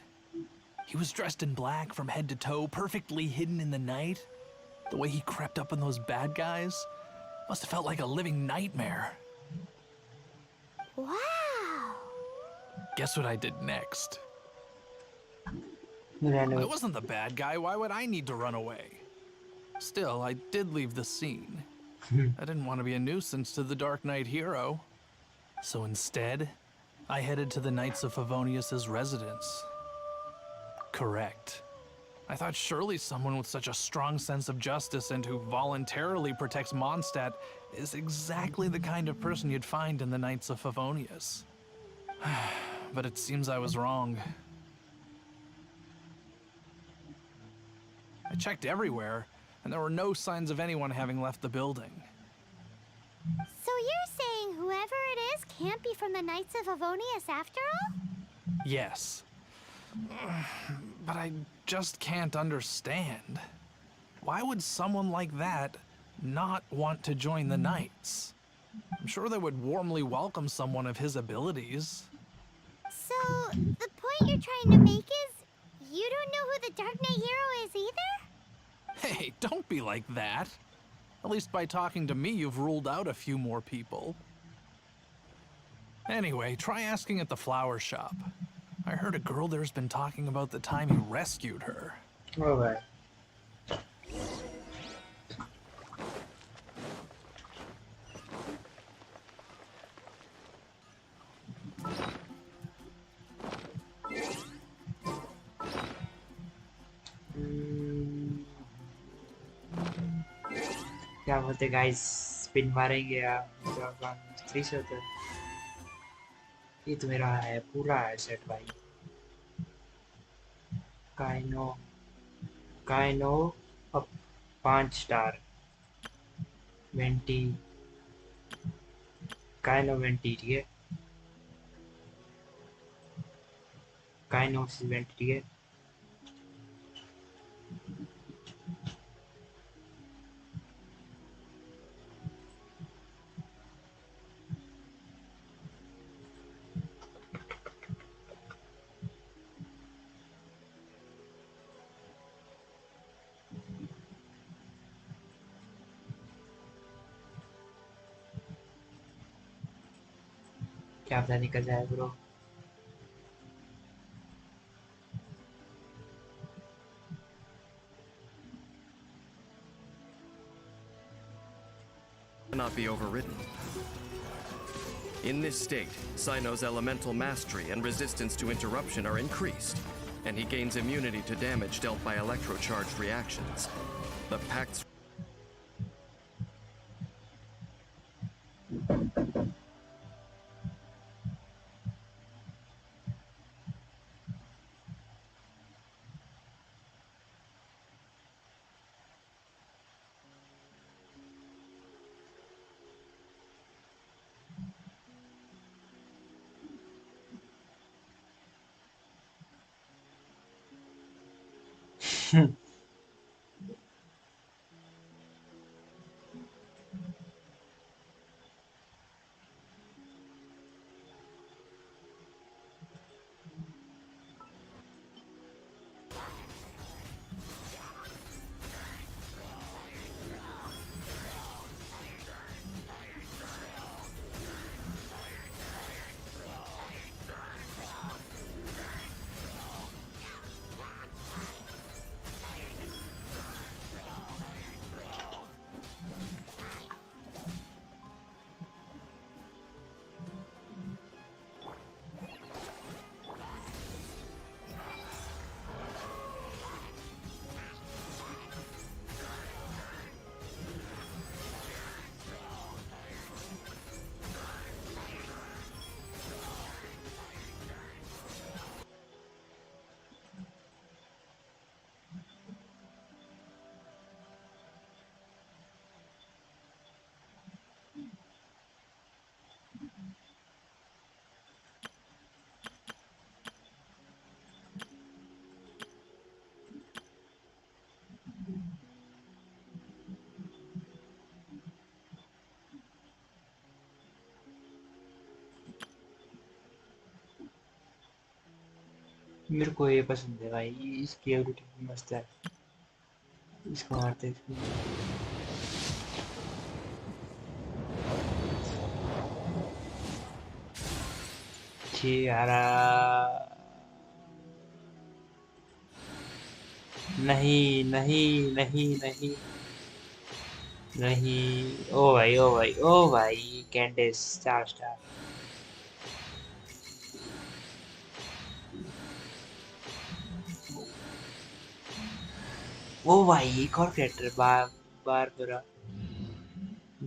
He was dressed in black from head to toe, perfectly hidden in the night. The way he crept up on those bad guys must have felt like a living nightmare. Wow! Guess what I did next? ran I away. wasn't the bad guy. Why would I need to run away? Still, I did leave the scene. I didn't want to be a nuisance to the Dark Knight hero. So instead, I headed to the Knights of Favonius' residence. Correct. I thought surely someone with such a strong sense of justice and who voluntarily protects Mondstadt is exactly the kind of person you'd find in the Knights of Favonius. But it seems I was wrong. I checked everywhere, and there were no signs of anyone having left the building. So you're saying whoever it is can't be from the Knights of Avonius after all? Yes. But I just can't understand. Why would someone like that not want to join the Knights? I'm sure they would warmly welcome someone of his abilities. So, the point you're trying to make is you don't know who the Dark Knight hero is either? Hey, don't be like that. At least by talking to me, you've ruled out a few more people. Anyway, try asking at the flower shop. I heard a girl there's been talking about the time you rescued her. Alright. क्या बोलते guys spin मारेंगे या 300 ये तो मेरा है पूरा है सेट भाई काइनो अब 5 स्टार वेंटी काइनो वेंटी ठीक है काइनो वेंटी ठीक है क्या पता निकल जाए bro cannot be overridden. In this state, Cyno's elemental mastery and resistance to interruption are increased, and he gains immunity to damage dealt by electrocharged reactions. The Pact's मेरे को ये पसंद है भाई, इसकी एबिलिटी मस्त है। इसको मारते हैं इसको। यारा नहीं नहीं नहीं नहीं नहीं। ओ भाई ओ भाई ओ भाई, कैंडिस 4 स्टार। ओ भाई एक और क्रेटर, बार पूरा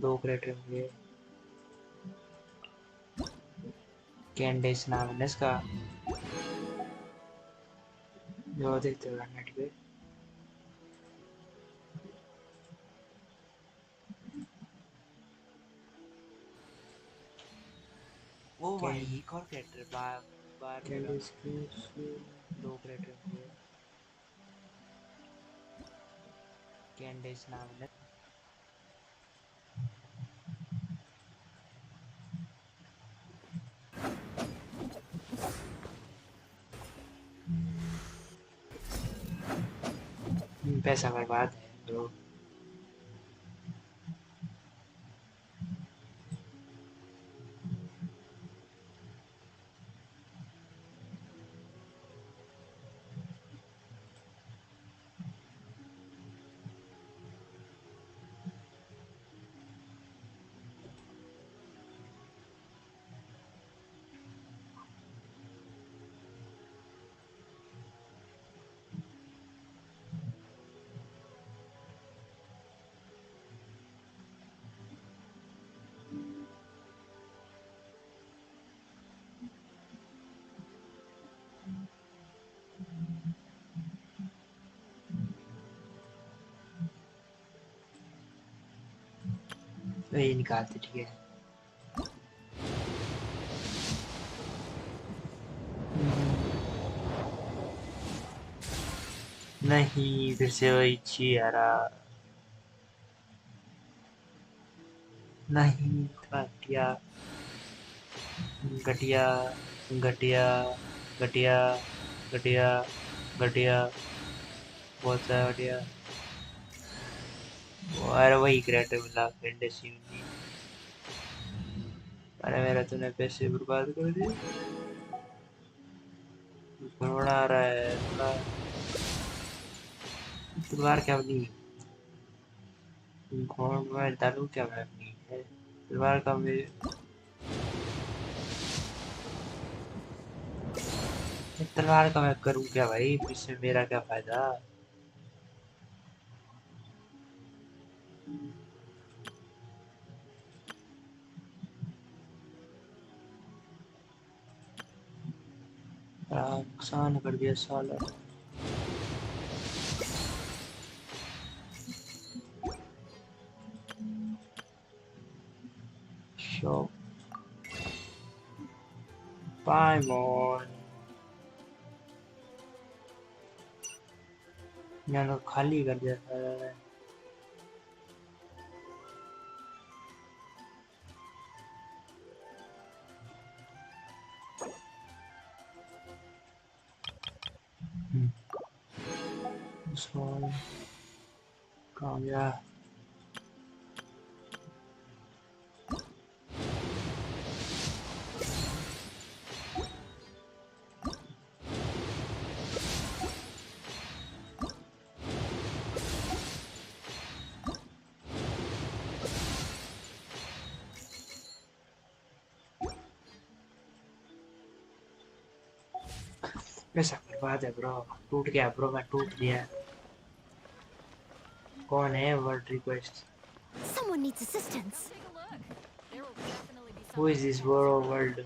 2 क्रेटर हुए। कैंडिस नाम है इसका, जो देखते हो नेट पे। ओ भाई एक और क्रेटर, बार कैंडिस के 2 क्रेटर हुए। कैंडिस नाम है। पैसा बर्बाद है ब्रो। ये निकालते, ठीक है। नहीं, फिर से वही चियारा। नहीं, घटिया घटिया घटिया घटिया घटिया घटिया, बहुत सारा घटिया। अरे वही क्रिएटर मिला फैंटेसी में। अरे मेरा तूने पैसे बर्बाद कर दिए। बड़ा आ रहा है बड़ा। तलवार क्या बनी? घोड़ में डालू क्या मैं अपनी? है तलवार का मैं करूँ क्या भाई, इससे मेरा क्या फायदा। नुकसान कर दिया साला। शो पाइमोन मैंने खाली कर दिया था। कामयाब ऐसा बर्बाद है ब्रो, टूट गया ब्रो, मैं टूट गया। कौन है word request? Someone needs assistance. Who is this world?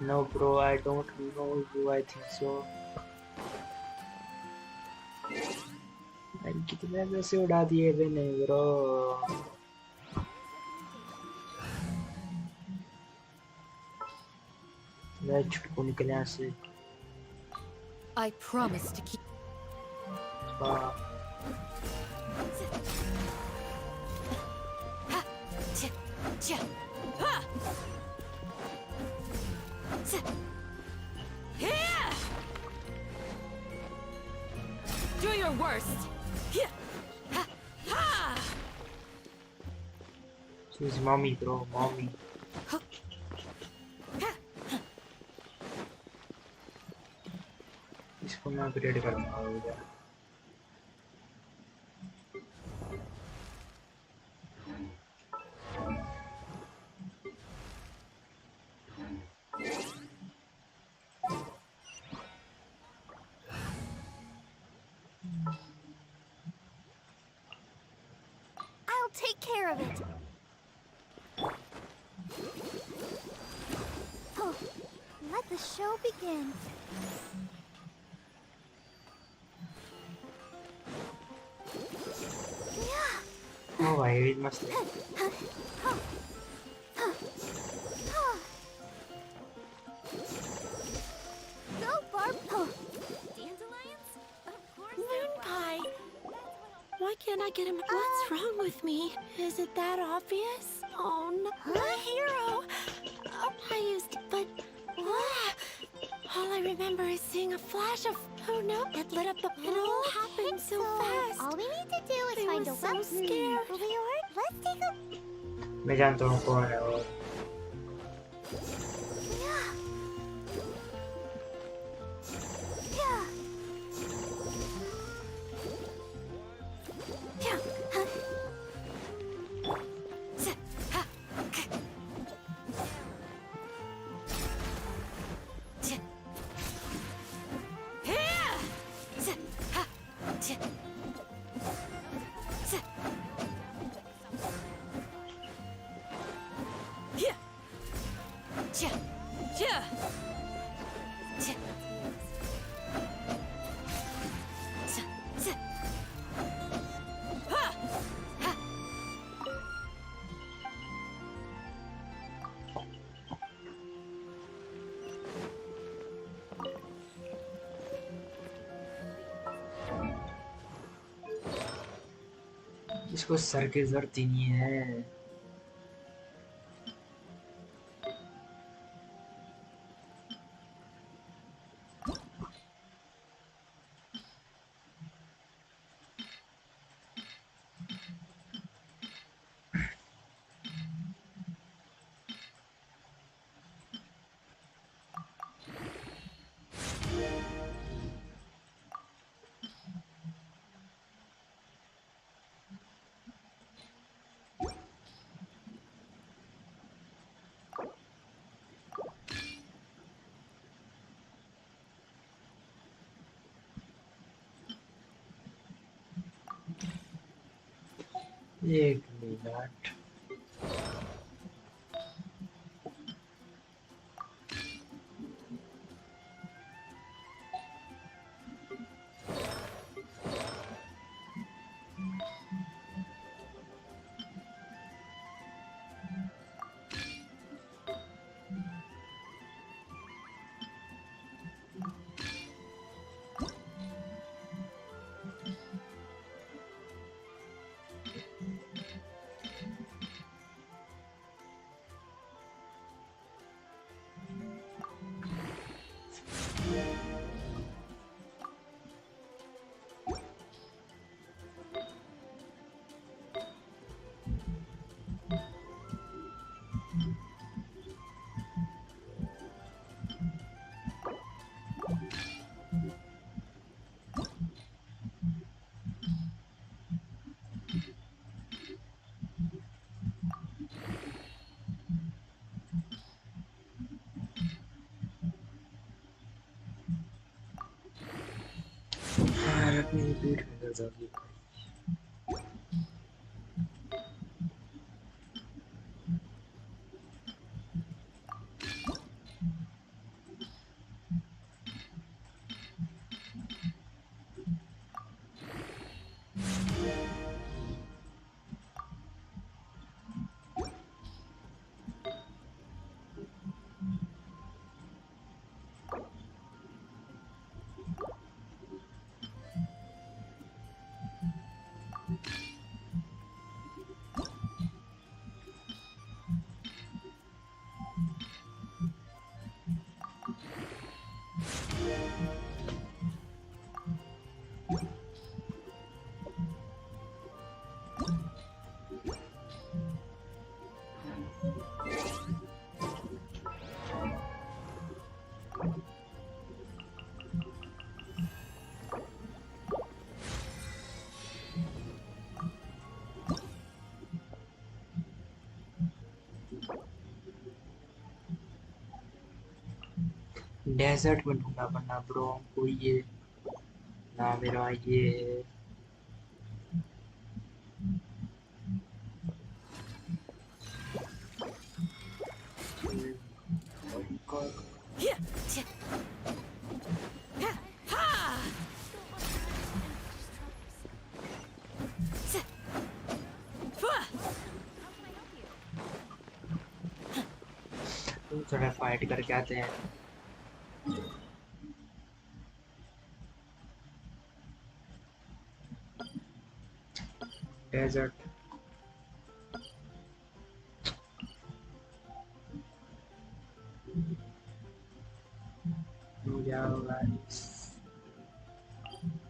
No bro, I don't know you, I think so. कितने पैसे उड़ा दिए मैंने ब्रो। मैं छुटकू निकले यहाँ से। I promise to keep. Do your worst. She's mommy bro, mommy. इसको मैं अपग्रेड करूँगा। I'll take care of it. Oh, let the show begin. Oh भाई ये मस्त है। Go, Barb. Oh. Moon pie. Why can't I get him? What's wrong with me? Is it that obvious? Oh no, my hero. I used, but all I remember is seeing a flash of. Oh no! It lit up the. It all happened so fast. All we need to do is I find a was so weapon. scared. Let's take a. मैं जानता हूँ कौन है वो। इसको sir की जरूरत ही नहीं है। एक मिनट अपनी रिपीट कर दोगी डेजर्ट में ढूंढना पड़ना ब्रो हमको ये ना मेरा ये थोड़ा फाइट करके आते हैं डेजर्ट जाओ गाइस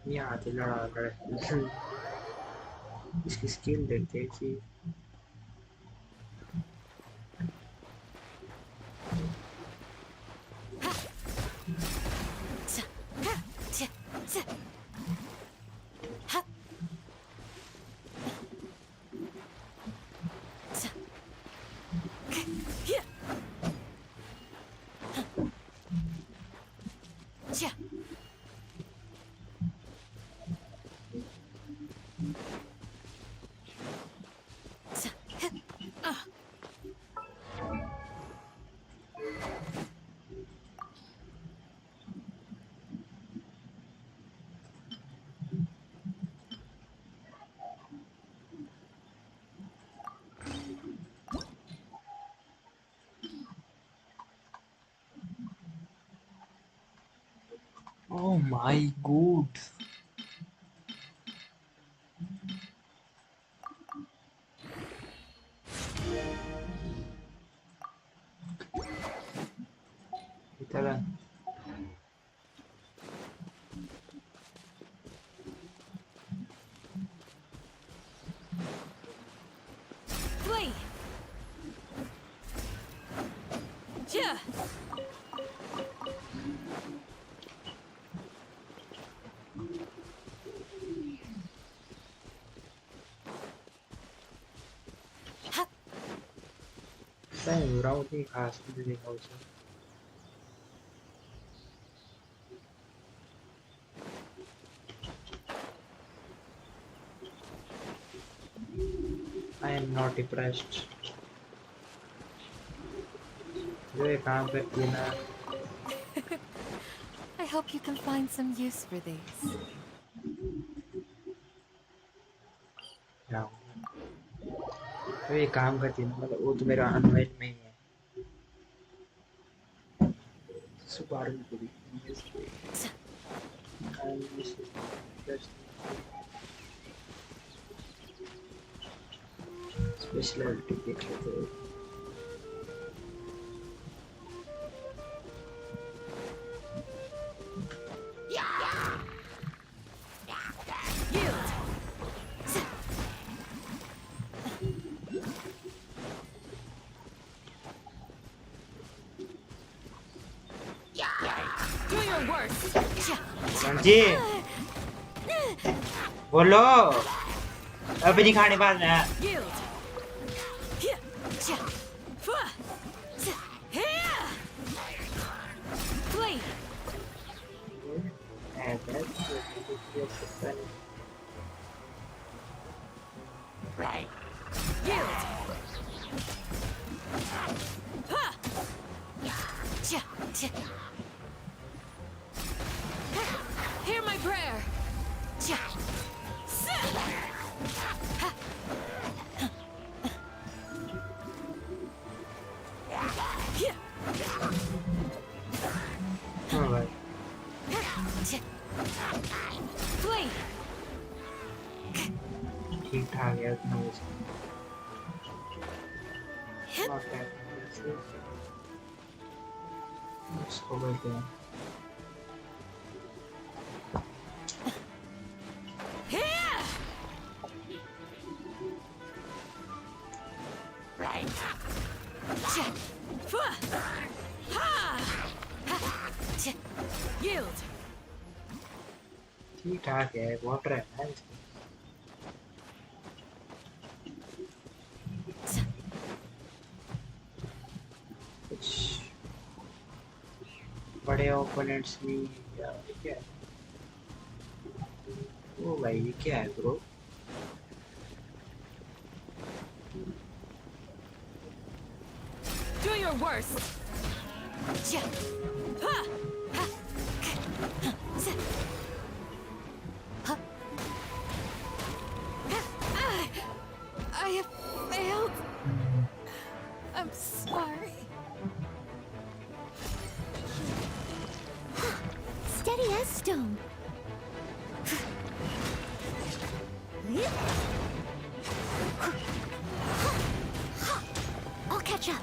यहाँ से लड़ा लड़े इसकी स्किल देखते हैं कि Oh my god. Italia. Flee! Yeah. Saya urau ni khas ni kau sih. I am not depressed. जो ये काम करती है ना I hope you can find some use for these. जो ये काम करती है ना मतलब वो तो मेरा अनवेल में ही है सुपारी को भी स्पेशलिटी देख लेते हैं जी बोलो अभी नहीं खाने पास है Hear my prayer. Flee. ठीक ठाक है उतना वैसे इसको बोलते हैं Yield. ठीक ठाक है वाटर है ना इसमें कुछ बड़े ओपोनेंट्स भी क्या है ओ भाई ये क्या है bro Do your worst. I have failed. I'm sorry. Steady as stone. I'll catch up.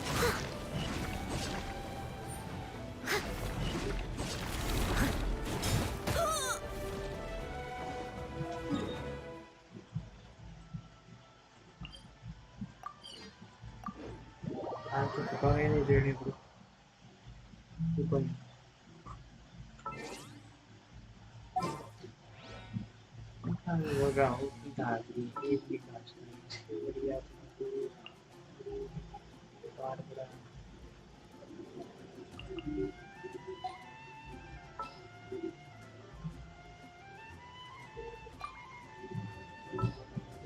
तो पता नहीं देने को ऊपर वो गाँव की दादी एक भी कास्ट नहीं बढ़िया बार बड़ा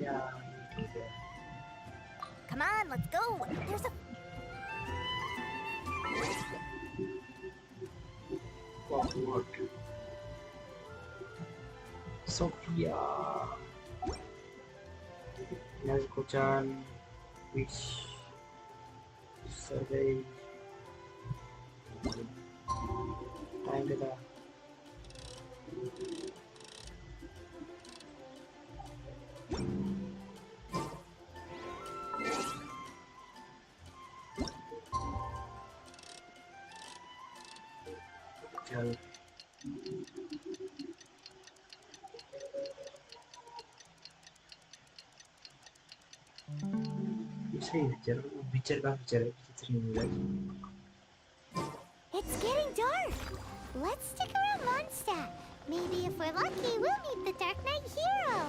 या ठीक है Come on, let's go. There's a What? Sophia. Let's go Chan. Which survey? Time to the. चल सही पिक्चर का पिक्चर है कितनी मिला It's getting dark. Let's stick around Mondstadt. Maybe if we're lucky, we'll meet the Dark Knight hero.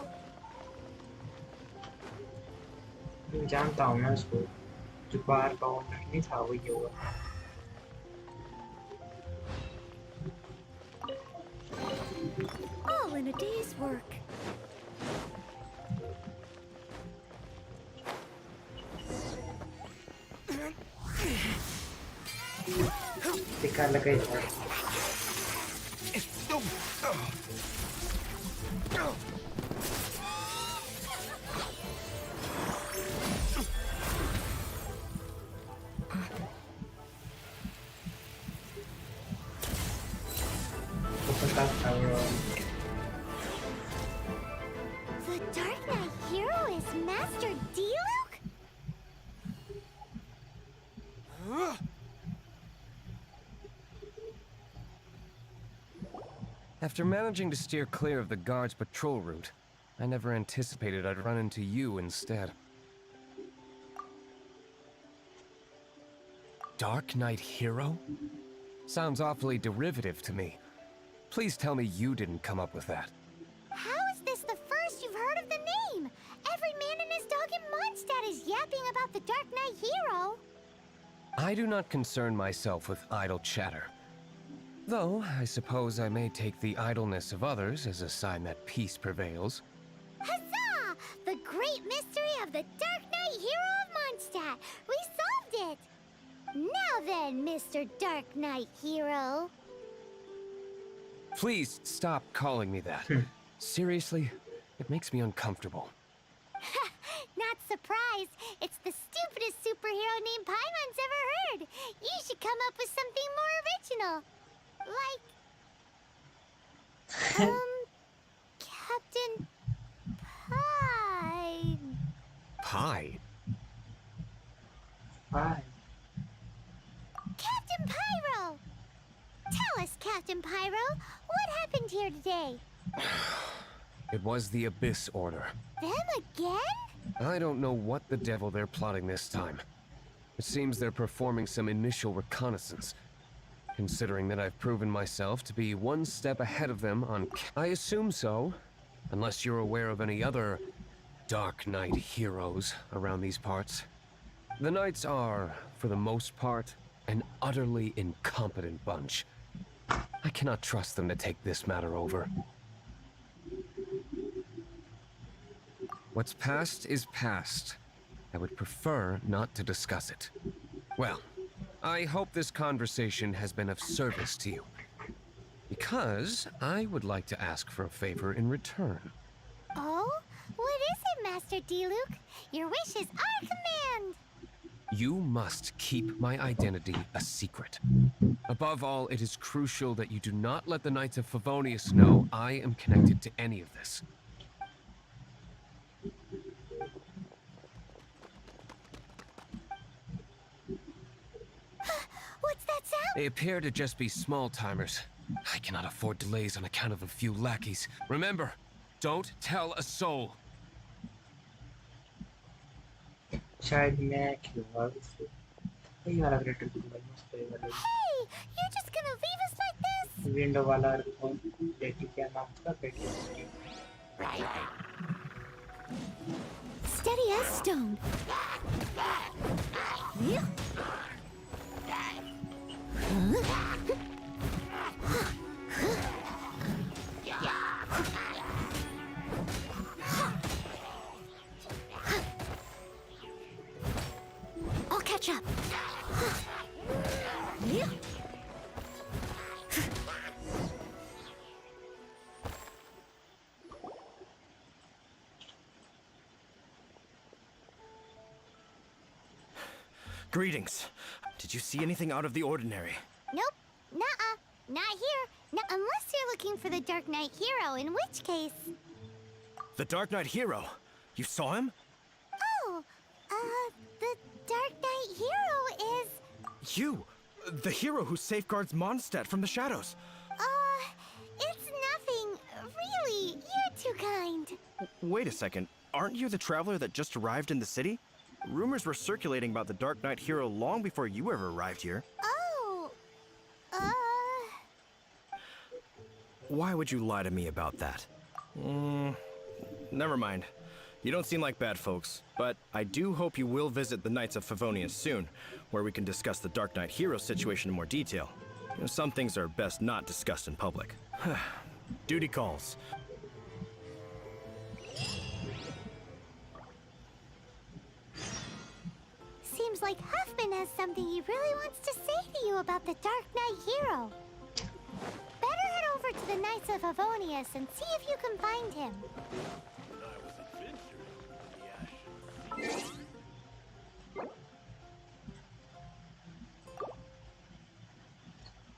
जानता हूँ मैं उसको जो बाहर का ओनर नहीं था वो ये हुआ All in a day's work. टिका लगाई था The Dark Knight hero is Master Diluc? After managing to steer clear of the guard's patrol route, I never anticipated I'd run into you instead. Dark Knight hero? Sounds awfully derivative to me. Please tell me you didn't come up with that. How is this the first you've heard of the name? Every man and his dog in Mondstadt is yapping about the Dark Knight hero. I do not concern myself with idle chatter. Though, I suppose I may take the idleness of others as a sign that peace prevails. Huzzah! The great mystery of the Dark Knight hero of Mondstadt! We solved it! Now then, Mr. Dark Knight hero. Please stop calling me that. Seriously, it makes me uncomfortable. Not surprised. It's the stupidest superhero name Paimon's ever heard. You should come up with something more original. Like... Captain... Pie... Pie? Pie. Captain Pyro! Tell us, Captain Pyro, what happened here today? It was the Abyss Order. Them again? I don't know what the devil they're plotting this time. It seems they're performing some initial reconnaissance. Considering that I've proven myself to be one step ahead of them on... I assume so. Unless you're aware of any other Dark Knight heroes around these parts. The Knights are, for the most part, an utterly incompetent bunch. I cannot trust them to take this matter over. What's past is past. I would prefer not to discuss it. Well, I hope this conversation has been of service to you. Because I would like to ask for a favor in return. Oh? What is it, Master Diluc? Your wish is our command! You must keep my identity a secret. Above all, it is crucial that you do not let the Knights of Favonius know I am connected to any of this. What's that sound? They appear to just be small-timers. I cannot afford delays on account of a few lackeys. Remember, don't tell a soul. शायद मैं खिलवाड़ से ये वाला greater भाई मस्त है वाला Hey, you're just gonna leave us like this? Window वाला फोन देखिए क्या नाम था पेटी Steady as stone. I'll catch up. Greetings. Did you see anything out of the ordinary? Nope. Nuh-uh. Not here. Unless you're looking for the Dark Knight hero, in which case... The Dark Knight hero? You saw him? Oh, the Dark Knight hero is... You! The hero who safeguards Mondstadt from the shadows. It's nothing. Really, you're too kind. Wait a second. Aren't you the traveler that just arrived in the city? Rumors were circulating about the Dark Knight hero long before you ever arrived here. Oh, Why would you lie to me about that? Never mind. You don't seem like bad folks, but I do hope you will visit the Knights of Favonius soon, where we can discuss the Dark Knight hero situation in more detail. You know, some things are best not discussed in public. Duty calls. seems like Huffman has something he really wants to say to you about the Dark Knight hero. Better head over to the Knights of Favonius and see if you can find him.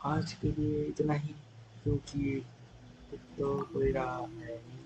आज के लिए इतना ही, क्योंकि तो कोई रहा है नहीं।